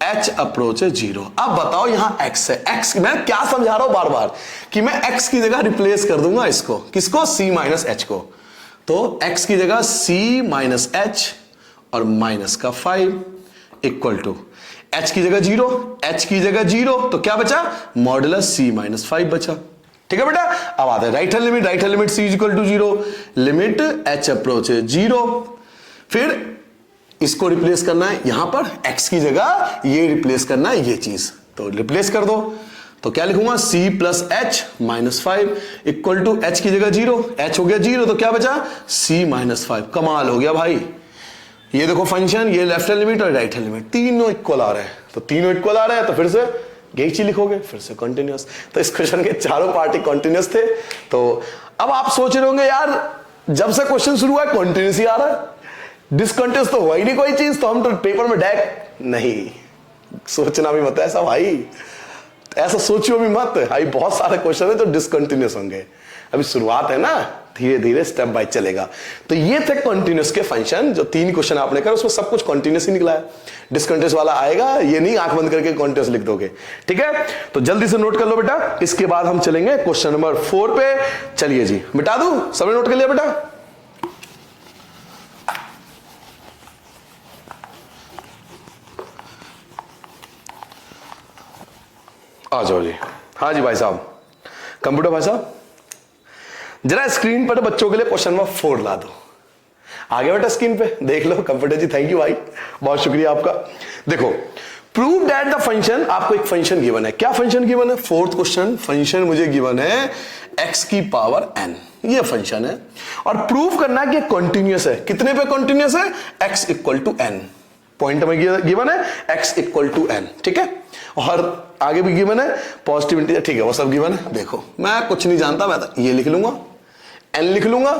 h approach 0। अब बताओ यहां x है, x मैं क्या समझा रहा हूं बार बार कि मैं x की जगह रिप्लेस कर दूंगा इसको, किसको, c माइनस एच को। तो x की जगह c माइनस एच और माइनस का 5 इक्वल टू h की जगह 0, h की जगह 0 तो क्या बचा, मॉडुलस c माइनस 5 बचा। ठीक है बेटा, अब आते हैं right hand limit c equal to 0, limit h approach 0। फिर इसको रिप्लेस करना है यहां पर, x की जगह ये रिप्लेस करना है ये चीज, तो रिप्लेस कर दो। तो क्या लिखूंगा, c plus h minus 5 equal to h की जगह 0, h हो गया 0 तो क्या बचा, c माइनस 5। कमाल हो गया भाई, ये देखो फंक्शन, ये लेफ्ट हैंड लिमिट और राइट हैंड लिमिट तीनों इक्वल आ रहे हैं। तो तीनों इक्वल आ रहे हैं तो फिर से यही चीज लिखोगे, फिर से कंटिन्यूअस। तो इस क्वेश्चन के चारों पार्ट कंटिन्यूअस थे। तो अब आप सोच रहे होंगे यार जब से क्वेश्चन शुरू हुआ है कंटिन्यूअस ही आ रहा है, डिसकंटिन्यूअस तो हुआ ही नहीं कोई चीज, तो हम तो पेपर में डायरेक्ट नहीं, सोचना भी मत ऐसा भाई, ऐसा सोचियो भी मत भाई, बहुत सारे क्वेश्चन है जो डिसकंटिन्यूअस होंगे। अभी शुरुआत है ना, धीरे धीरे स्टेप बाय चलेगा। तो ये थे कंटिन्यूअस के फंक्शन, जो 3 क्वेश्चन आपने करे उसमें सब कुछ कंटिन्यूअस ही निकला है। डिसकंटिन्यूअस वाला आएगा, ये नहीं आंख बंद करके कंटिन्यूअस लिख दोगे। ठीक है, तो जल्दी से नोट कर लो बेटा, इसके बाद हम चलेंगे क्वेश्चन नंबर 4 पे। चलिए जी, मिटा दूं, सबने नोट कर लिया बेटा? आ जाओ जी। हाँ जी भाई साहब, कंप्यूटर भाई साहब जरा स्क्रीन पर बच्चों के लिए क्वेश्चन नंबर 4 ला दो। आ गया बेटा स्क्रीन पे, देख लो। कंप्यूटर जी थैंक यू भाई, बहुत शुक्रिया आपका। देखो, प्रूव दैट द फंक्शन, आपको एक फंक्शन गिवन है। क्या फंक्शन गिवन है? फोर्थ क्वेश्चन, फंक्शन मुझे गिवन है x की पावर n, ये फंक्शन है। और प्रूव करना है कि कंटिन्यूअस है। कितने पे कंटिन्यूअस है? x equal to n। Point में गिवन है x इक्वल टू n, ठीक है। और आगे भी गिवन है पॉजिटिव इंटीजर, ठीक है, वो सब गिवन है। देखो मैं कुछ नहीं जानता, मैं तो ये लिख लूंगा, n लिख लूंगा,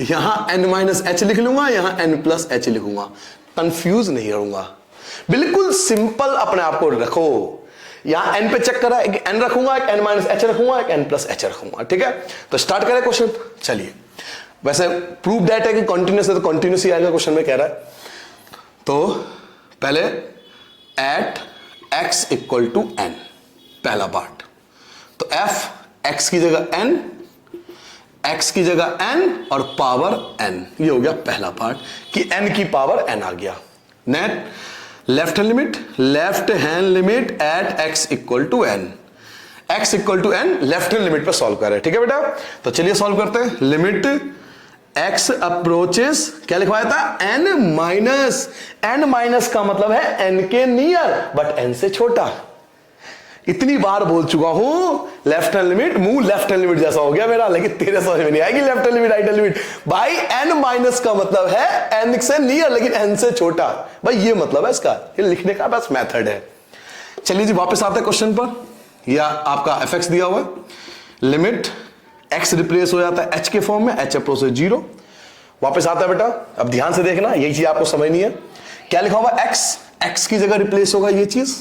यहां n माइनस एच लिख लूंगा, यहां n प्लस एच लिखूंगा, कंफ्यूज नहीं रहूंगा। बिल्कुल सिंपल अपने आप को रखो। यहां n पे चेक करा, एक n रखूंगा, एक n माइनस एच रखूंगा, एक n प्लस एच रखूंगा, ठीक है। तो स्टार्ट करें क्वेश्चन। चलिए, वैसे प्रूव दैट है कि कंटिन्यूअस है तो कंटिन्यूअस ही आएगा क्वेश्चन में कह रहा है। तो पहले at x equal to n, पहला पार्ट। तो f x की जगह n, x की जगह n और पावर n, ये हो गया पहला पार्ट कि n की पावर n आ गया। Net left hand limit at x equal to n, x equal to n left hand limit पे सॉल्व कर रहे हैं, ठीक है बेटा। तो चलिए सॉल्व करते हैं। लिमिट x अप्रोचेस, क्या लिखवाया था, n माइनस का मतलब है n के नियर बट n से छोटा। इतनी बार बोल चुका हूं लेफ्ट हैंड लिमिट, मुंह लेफ्ट हैंड लिमिट जैसा हो गया मेरा, लेकिन तेरे समझ में नहीं आएगी left hand limit right hand limit. भाई n माइनस का मतलब है n से नियर लेकिन n से छोटा, भाई ये मतलब है इसका, ये लिखने का बस मेथड है। चलिए जी वापस आते हैं क्वेश्चन पर। या आपका fx दिया हुआ है, लिमिट x रिप्लेस हो जाता है h के फॉर्म में, h अप्रोच 0। वापस आता है बेटा, अब ध्यान से देखना, यही चीज आपको समझनी है। क्या लिखा हुआ x की जगह रिप्लेस होगा ये चीज,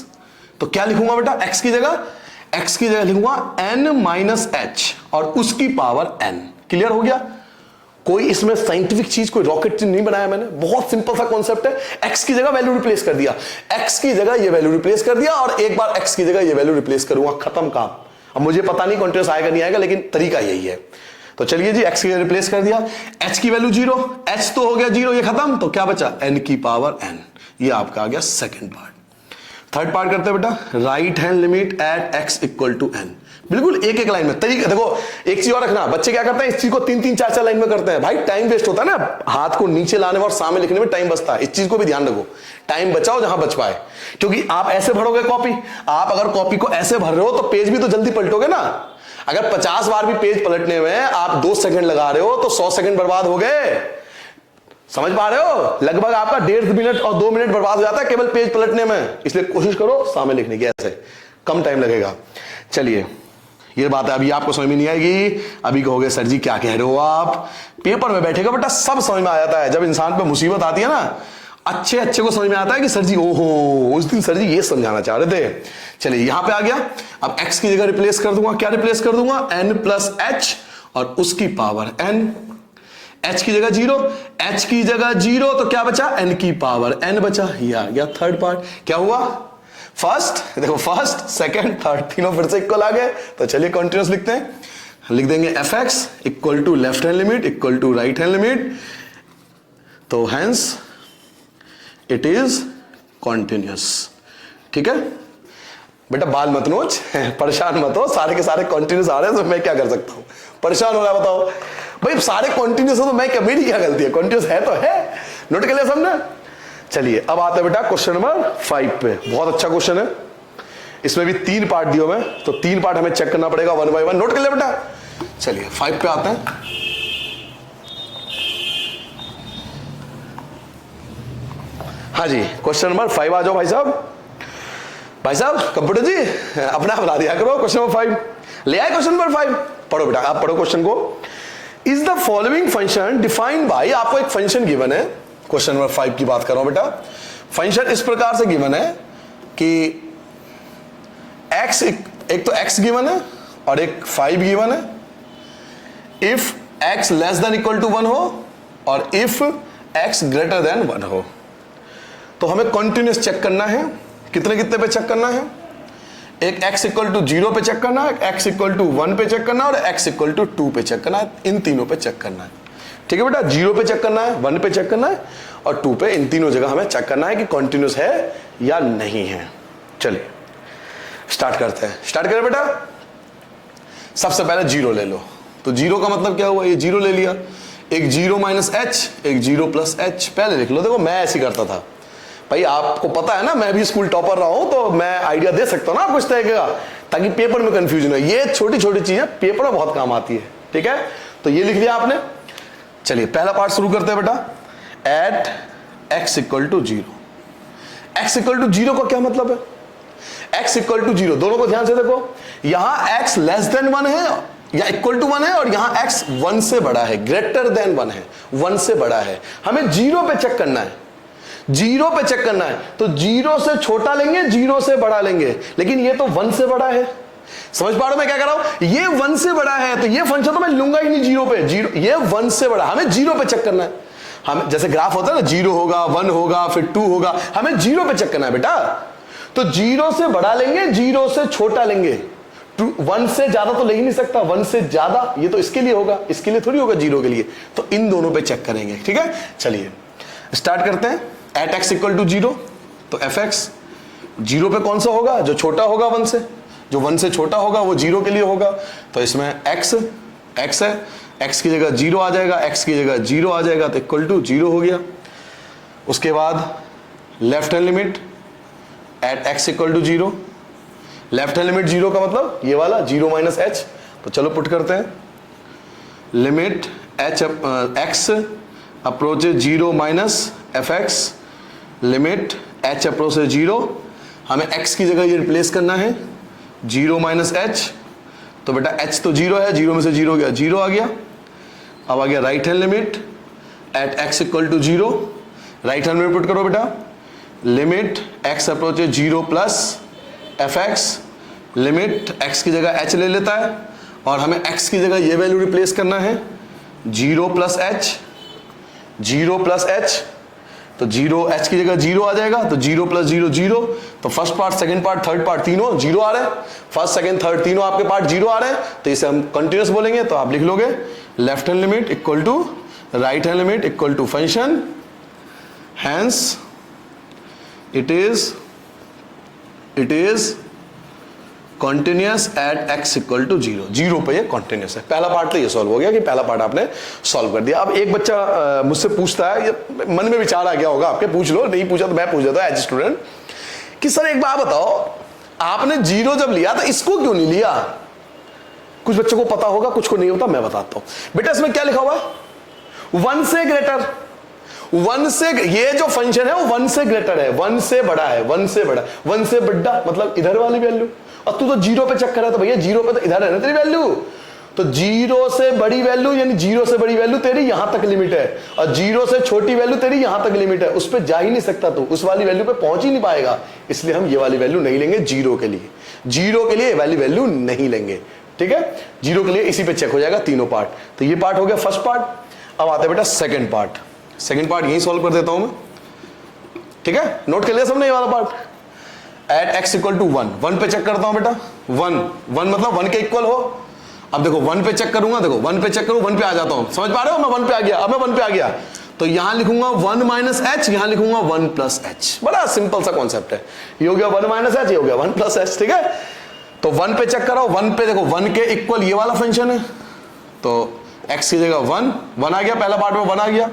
तो क्या लिखूंगा बेटा, x की जगह लिखूंगा n माइनस h और उसकी पावर n। क्लियर हो गया? कोई इसमें साइंटिफिक चीज, कोई रॉकेट नहीं बनाया मैंने, बहुत सिंपल सा कॉन्सेप्ट है। x की जगह वैल्यू रिप्लेस कर दिया, x की जगह ये वैल्यू रिप्लेस कर दिया और एक बार x की जगह ये वैल्यू रिप्लेस करूंगा, खत्म काम। अब मुझे पता नहीं कॉन्टिन्यूस आएगा नहीं आएगा, लेकिन तरीका यही है। तो चलिए जी x की जगह रिप्लेस कर दिया, h की वैल्यू 0, h तो हो गया 0, ये खत्म, तो क्या बचा, n की पावर n। ये आपका आ गया सेकंड पार्ट। थर्ड पार्ट करते हैं बेटा, right hand limit at x equal to n। बिल्कुल एक एक लाइन में तरीका देखो। एक चीज और रखना, बच्चे क्या करते हैं, इस चीज को 3-3 4-4 लाइन में करते हैं, भाई टाइम वेस्ट होता है ना, हाथ को नीचे लाने में और सामने लिखने में टाइम बचता है। इस चीज को भी ध्यान रखो, टाइम बचाओ जहां बच पाए, क्योंकि आप ऐसे भरोगे कॉपी, आप अगर कॉपी को ऐसे भर रहे हो तो पेज भी तो जल्दी पलटोगे ना। अगर 50 बार भी पेज पलटने में आप 2 सेकंड लगा रहे हो तो 100 सेकंड बर्बाद हो गए। समझ पा रहे हो? लगभग आपका 1.5 मिनट और 2 मिनट बर्बाद हो जाता है केवल पेज पलटने में। इसलिए कोशिश करो सामने लिखने की, ऐसे कम टाइम लगेगा। चलिए ये बात है, अभी आपको समझ में नहीं आएगी, अभी कहोगे सर जी क्या कह रहे हो आप, पेपर में बैठेगा बेटा सब समझ में आ जाता है। जब इंसान पे मुसीबत आती है ना, अच्छे को समझ में आता है कि सर जी ओहो उस दिन सर जी ये समझाना चाह रहे थे। चलिए यहां पे आ गया, अब x की जगह रिप्लेस कर दूंगा, क्या रिप्लेस कर दूंगा, n प्लस h और उसकी पावर n। h की जगह 0, h की जगह 0 तो क्या बचा, n की पावर n बचा। ये आ गया थर्ड पार्ट। क्या हुआ, फर्स्ट देखो, फर्स्ट सेकंड थर्ड तीनों फिर से इक्वल आ गए। तो चलिए कॉन्टिन्यूस लिखते हैं, लिख देंगे fx equal to left hand limit equal to right hand limit, तो हेंस इट इज कॉन्टिन्यूस। ठीक है बेटा, बाल मत नोच, परेशान मत हो, सारे के सारे कॉन्टिन्यूस आ रहे हैं तो मैं क्या कर सकता हूं, परेशान हो रहा है बताओ भाई, सारे कॉन्टिन्यूस हो तो मैं क्या, मेरी क्या गलती है, कॉन्टिन्यूस है तो है, नोट कर लिया सबने। चलिए अब आते हैं बेटा क्वेश्चन नंबर 5 पे, बहुत अच्छा क्वेश्चन है, इसमें भी 3 पार्ट दिए हुए हैं, तो 3 पार्ट हमें चेक करना पड़ेगा 1 बाय 1, नोट कर लिया बेटा। चलिए 5 पे आते हैं। हाँ जी क्वेश्चन नंबर 5 आ जाओ भाई साहब। भाई साहब कंप्यूटर जी अपना बता दिया करो, क्वेश्चन नंबर 5 ले आए। क्वेश्चन नंबर 5 पढ़ो बेटा, आप पढ़ो क्वेश्चन को। Is the following function defined by, आपको एक फंक्शन गिवन है, क्वेश्चन नंबर 5 की बात कर रहा हूं बेटा। फंक्शन इस प्रकार से गिवन है कि x, एक तो x गिवन है और एक 5 गिवन है। If x less than equal to 1 हो और इफ x ग्रेटर देन 1 हो, तो हमें कंटिन्यूस चेक करना है। कितने कितने पे चेक करना है, एक x इक्वल टू 0 पे चेक करना है, एक x इक्वल टू 1 पे चेक करना है और x इक्वल टू 2 पे चेक करना है, इन तीनों पे चेक करना है। ठीक है बेटा, 0 पे चेक करना है, 1 पे चेक करना है और 2 पे, इन तीनों जगह हमें चेक करना है कि कंटिन्यूस है या नहीं है। चलिए स्टार्ट करते हैं, स्टार्ट करें बेटा। सबसे पहले 0 ले लो, तो 0 का मतलब क्या हुआ, ये 0 ले लिया, एक 0 माइनस h, एक 0 प्लस h, पहले लिख लो। देखो मैं ऐसे करता था भाई, आपको पता है ना मैं भी स्कूल टॉपर रहा हूं, तो मैं आइडिया दे सकता हूं ना आपको इस तरह का, ताकि पेपर में कंफ्यूजन हो। ये छोटी छोटी चीजें पेपर में बहुत काम आती है। ठीक है, तो ये लिख लिया आपने। चलिए पहला पार्ट शुरू करते हैं बेटा, at x equal to 0। x equal to 0 का क्या मतलब है, x इक्वल टू 0, दोनों को ध्यान से देखो, यहां x लेस देन 1 है या इक्वल टू 1 है और यहां x 1 से बड़ा है, ग्रेटर देन 1 है, 1 से बड़ा है। हमें 0 पे चेक करना है, 0 पे चेक करना है, तो 0 से छोटा लेंगे, 0 से बड़ा लेंगे, लेकिन ये तो 1 से बड़ा है। समझ पा रहे हो मैं क्या कर रहा हूं, ये 1 से बड़ा है तो ये फंक्शन तो मैं लूंगा ही नहीं 0 पे, 0, ये 1 से बड़ा, हमें 0 पे चेक करना है। हमें जैसे ग्राफ होता है ना, 0 होगा, 1 होगा, फिर 2 होगा, हमें 0 पे चेक करना है बेटा। तो 0 से बड़ा लेंगे, 0 से छोटा लेंगे, 1 से ज्यादा तो ले ही नहीं सकता, 1 से ज्यादा ये तो इसके लिए होगा, इसके लिए थोड़ी होगा 0 के लिए, तो इन दोनों पे चेक करेंगे। ठीक है, चलिए स्टार्ट करते हैं। एट x इक्वल टू 0, तो fx 0 पे कौन सा होगा, जो छोटा होगा 1 से, जो 1 से छोटा होगा वो 0 के लिए होगा। तो इसमें x है, x की जगह 0 आ जाएगा, x की जगह 0 आ जाएगा तो इक्वल टू 0 हो गया। उसके बाद left hand limit at x equal to 0, left hand limit 0 का मतलब ये वाला 0 माइनस एच। तो चलो पुट करते हैं, limit x approaches 0 minus fx, limit h approaches 0, हमें x की जगह ये रिप्लेस करना है 0 माइनस एच। तो बेटा h तो 0 है, 0 में से 0 गया, 0 आ गया। अब आ गया right hand limit at x equal to 0, right hand में पुट करो बेटा, limit x approaches 0 plus fx, limit x की जगह h ले लेता है और हमें x की जगह ये वैल्यू रिप्लेस करना है 0 प्लस h, 0 प्लस h। तो 0 h की जगह 0 आ जाएगा, तो 0 प्लस 0 0। तो first part, second part, third part तीनों 0 आ रहे हैं, फर्स्ट सेकंड थर्ड तीनों आपके पार्ट 0 आ रहे हैं। तो इसे हम कंटिन्यूअस बोलेंगे, तो आप लिख लोगे left hand limit equal to right hand limit equal to function, hence it is continuous at x equal to 0, 0 पे ये कॉन्टिन्यूअस है। पहला पार्ट तो ये सॉल्व हो गया कि पहला पार्ट आपने सॉल्व कर दिया। अब एक बच्चा मुझसे पूछता है, ये मन में विचार आ गया होगा आपके, पूछ लो, नहीं पूछा तो मैं पूछ देता हूं एज स्टूडेंट, कि सर एक बात बताओ, आपने 0 जब लिया तो इसको क्यों नहीं लिया? कुछ बच्चों को पता होगा, कुछ को नहीं होता, मैं बताता हूं। बेटा इसमें क्या लिखा हुआ, 1 से ग्रेटर, 1 से, ये जो फंक्शन है वो 1 से ग्रेटर है, 1 से बड़ा है, 1 से बड़ा, 1 से बड़ा मतलब इधर वाली वैल्यू। और तू तो 0 पे चेक कर रहा है, तो भैया 0 पे तो इधर है ना तेरी वैल्यू। तो 0 से बड़ी वैल्यू, यानी 0 से बड़ी वैल्यू तेरी यहां तक लिमिट है, और 0 से छोटी वैल्यू तेरी यहां तक लिमिट है, उस पे जा ही नहीं सकता, तू उस वाली वैल्यू पे पहुंच ही नहीं पाएगा। इसलिए हम ये वाली वैल्यू नहीं लेंगे 0 के लिए, 0 के लिए ये वाली वैल्यू नहीं लेंगे, ठीक है। 0 के लिए इसी पे चेक हो जाएगा तीनों पार्ट। तो ये पार्ट हो गया फर्स्ट पार्ट। अब आता है बेटा सेकंड पार्ट, सेकंड पार्ट यही सॉल्व कर देता हूं मैं, ठीक है। नोट कर लिया सबने ये वाला part, at x equal to 1, 1 पे चेक करता हूं बेटा, 1 मतलब 1 के इक्वल हो। अब देखो 1 पे चेक करूंगा, देखो 1 पे चेक करूं, 1 पे आ जाता हूं, समझ पा रहे हो, मैं 1 पे आ गया। अब मैं 1 पे आ गया तो यहां लिखूंगा 1 माइनस एच, यहां लिखूंगा 1 प्लस एच। बड़ा सिंपल सा कॉन्सेप्ट है, ये हो गया 1 माइनस एच, ये हो गया 1 प्लस एच, ठीक है। तो 1 पे चेक कराओ, 1 पे देखो 1 के इक्वल ये वाला फंक्शन है, तो x की जगह 1 आ गया, पहला पार्ट में 1 आ गया।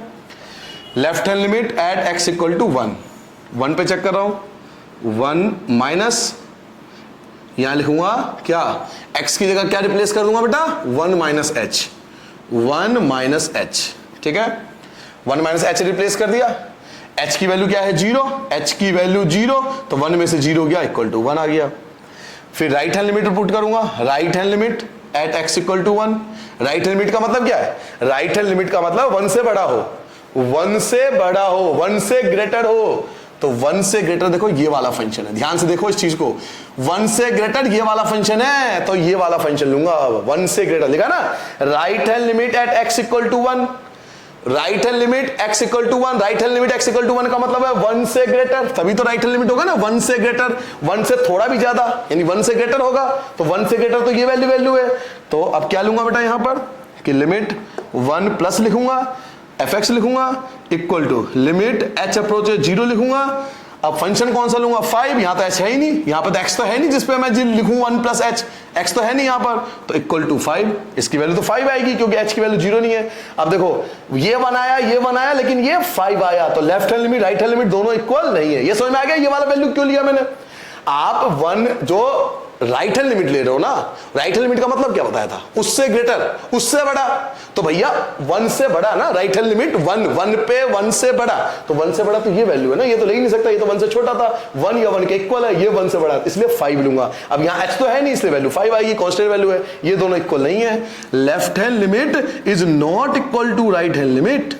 Left hand limit at x equal to 1 पे चेक कर रहा हूं, 1 माइनस, यहां लिखूंगा क्या, x की जगह क्या रिप्लेस कर दूंगा बेटा, 1 माइनस एच, 1 माइनस एच, ठीक है। 1 माइनस एच रिप्लेस कर दिया, h की वैल्यू क्या है 0, h की वैल्यू 0, तो 1 में से 0 गया, इक्वल टू 1 आ गया। फिर राइट हैंड लिमिट पुट करूंगा, right hand limit at x equal to 1। Right hand limit का मतलब क्या है, राइट हैंड लिमिट का मतलब 1 से बड़ा हो, 1 से बड़ा हो, 1 से ग्रेटर हो। तो 1 से ग्रेटर देखो ये वाला फंक्शन है, ध्यान से देखो इस चीज को, 1 से ग्रेटर ये वाला फंक्शन है, तो ये वाला फंक्शन लूंगा। 1 से ग्रेटर लिखा ना, right hand limit at x equal to 1, right hand limit x equal to 1, right hand limit x equal to 1 का मतलब है 1 से ग्रेटर, तभी तो राइट हैंड लिमिट होगा ना, 1 से ग्रेटर, 1 से थोड़ा भी ज्यादा, यानी 1 से ग्रेटर होगा, तो 1 से ग्रेटर तो ये वैल्यू है। तो अब क्या लूंगा बेटा यहां पर कि लिमिट 1 प्लस लिखूंगा, fx लिखूंगा equal to limit h approaches 0 लिखूंगा। अब फंक्शन कौन सा लूंगा, 5, यहां तो h है ही नहीं, यहां पर तो x तो है नहीं जिसपे मैं लिखूं 1 प्लस h, x तो है नहीं यहां पर, तो इक्वल टू 5, इसकी वैल्यू तो 5 आएगी क्योंकि h की वैल्यू 0 नहीं है। अब देखो ये 1 आया लेकिन ये 5 आया, तो left hand limit right hand limit दोनों इक्वल नहीं है। ये समझ में आ गया ये वाला वैल्यू क्यों लिया मैंने। आप 1 जो राइट हैंड लिमिट ले रहे हो ना, राइट हैंड लिमिट का मतलब क्या बताया था, उससे ग्रेटर, उससे बड़ा, तो भैया 1 से बड़ा ना, राइट हैंड लिमिट 1 पे 1 से बड़ा, तो 1 से बड़ा तो ये वैल्यू है ना, ये तो ले ही नहीं सकता, ये तो 1 से छोटा था, 1 या 1 के इक्वल है, ये 1 से बड़ा, इसलिए 5 लूंगा। अब यहाँ h तो है नहीं इसलिए वैल्यू 5 आएगी, कांस्टेंट वैल्यू है, ये दोनों इक्वल नहीं है। Left hand limit is not equal to right hand limit,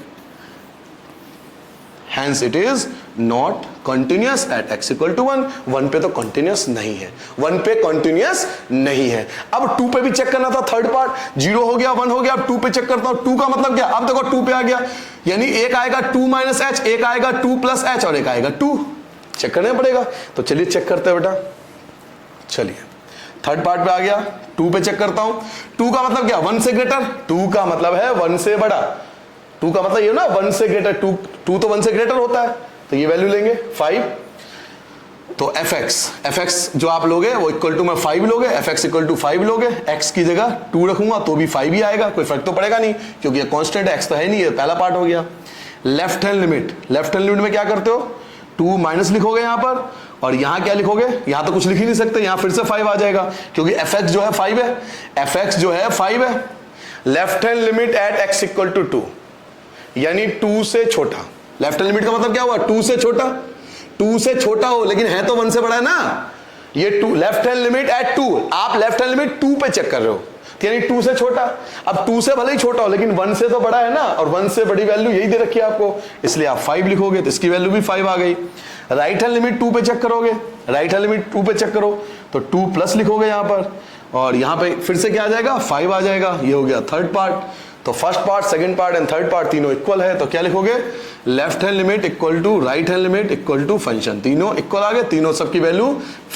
hence it is not continuous at x equal to 1, 1 पे तो continuous नहीं है, 1 पे continuous नहीं है। अब 2 पे भी चेक करना था, थर्ड पार्ट 0 हो गया 1 हो गया, अब 2 पे चेक करता हूं, 2 का मतलब क्या, अब देखो 2 पे आ गया, यानी एक आएगा 2 माइनस एच, एक आएगा 2 प्लस एच और एक आएगा 2, चेक करना पड़ेगा। तो चलिए चेक करते हैं बेटा, चलिए थर्ड पार्ट पे आ गया, 2 पे चेक करता हूं, 2 का मतलब क्या, 1 से ग्रेटर, 2 का मतलब है 1 से बड़ा, 2 का मतलब ये ना 1 से ग्रेटर, 2 तो 1 से ग्रेटर होता है, तो ये वैल्यू लेंगे 5, तो एफ एक्स जो आप लोगे वो इक्वल टू में 5 लोगे, एफ एक्स इक्वल टू 5 लोगे, एक्स की जगह 2 रखूंगा तो भी 5 ही आएगा, कोई फर्क तो पड़ेगा नहीं क्योंकि ये कांस्टेंट एक्स तो है नहीं, ये पहला पार्ट हो गया। लेफ्ट हैंड लिमिट में क्या करते हो, 2 माइनस लिखोगे यहां पर, और यहां क्या लिखोगे, यहां तो कुछ लिख ही नहीं सकते, यहां फिर से 5 आ जाएगा क्योंकि एफ एक्स जो है 5 है, एफ एक्स जो है 5 है। Left hand limit at x equal to 2 यानी 2 से छोटा, लेफ्ट हैंड लिमिट का मतलब क्या हुआ, 2 से छोटा, 2 से छोटा हो लेकिन है तो 1 से बड़ा है ना, ये 2 लेफ्ट हैंड लिमिट एट 2, आप लेफ्ट हैंड लिमिट 2 पे चेक कर रहे हो यानी 2 से छोटा। अब 2 से भले ही छोटा हो लेकिन 1 से तो बड़ा है ना, और 1 से बड़ी वैल्यू यही दे रखी है आपको, इसलिए आप 5 लिखोगे तो इसकी वैल्यू भी 5 आ गई। राइट हैंड लिमिट 2 पे चेक करोगे, राइट हैंड लिमिट 2 पे चेक करो तो 2 प्लस लिखोगे यहां पर, और यहां पे फिर से क्या आ जाएगा, 5 आ जाएगा। ये हो गया थर्ड पार्ट। तो first part, second part and third part तीनों इक्वल है, तो क्या लिखोगे, left hand limit equal to right hand limit equal to function, तीनों इक्वल आ गए, तीनों सबकी वैल्यू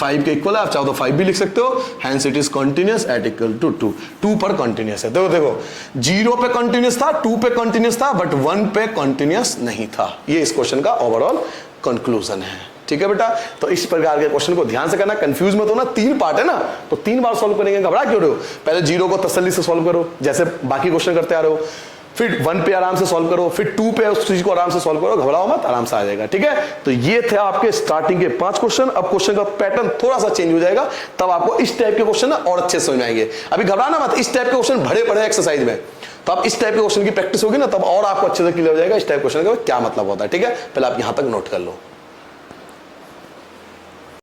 5 के इक्वल है, आप चाहो तो 5 भी लिख सकते हो, hence it is continuous at equal to 2, 2 पर कॉन्टिन्यूअस है। देखो 0 पे कॉन्टिन्यूअस था, 2 पे कॉन्टिन्यूअस था, बट 1 पे कॉन्टिन्यूअस नहीं था। ये इस क्वेश्चन का ओवरऑल कंक्लूजन है। ठीक है बेटा, तो इस प्रकार के क्वेश्चन को ध्यान से करना, कंफ्यूज मत होना, 3 पार्ट है ना तो 3 बार सॉल्व करेंगे, घबरा क्यों रहे हो, पहले 0 को तसल्ली से सॉल्व करो जैसे बाकी क्वेश्चन करते आ रहे हो, फिर 1 पे आराम से सॉल्व करो, फिर 2 पे उस चीज को आराम से सॉल्व करो, घबराओ मत, आराम से आ जाएगा। ठीक है, तो ये थे आपके स्टार्टिंग के 5 क्वेश्चन। अब क्वेश्चन का पैटर्न थोड़ा सा चेंज हो जाएगा, तब आपको इस टाइप के क्वेश्चन ना और अच्छे समझ में आएंगे। अभी घबराना मत, इस टाइप के क्वेश्चन भरे पड़े एक्सरसाइज में, तो आप इस टाइप के क्वेश्चन की प्रैक्टिस होगी ना तब और आपको अच्छे से क्लियर हो जाएगा इस टाइप क्वेश्चन का क्या मतलब होता है। ठीक है, पहले आप यहां तक नोट कर लो।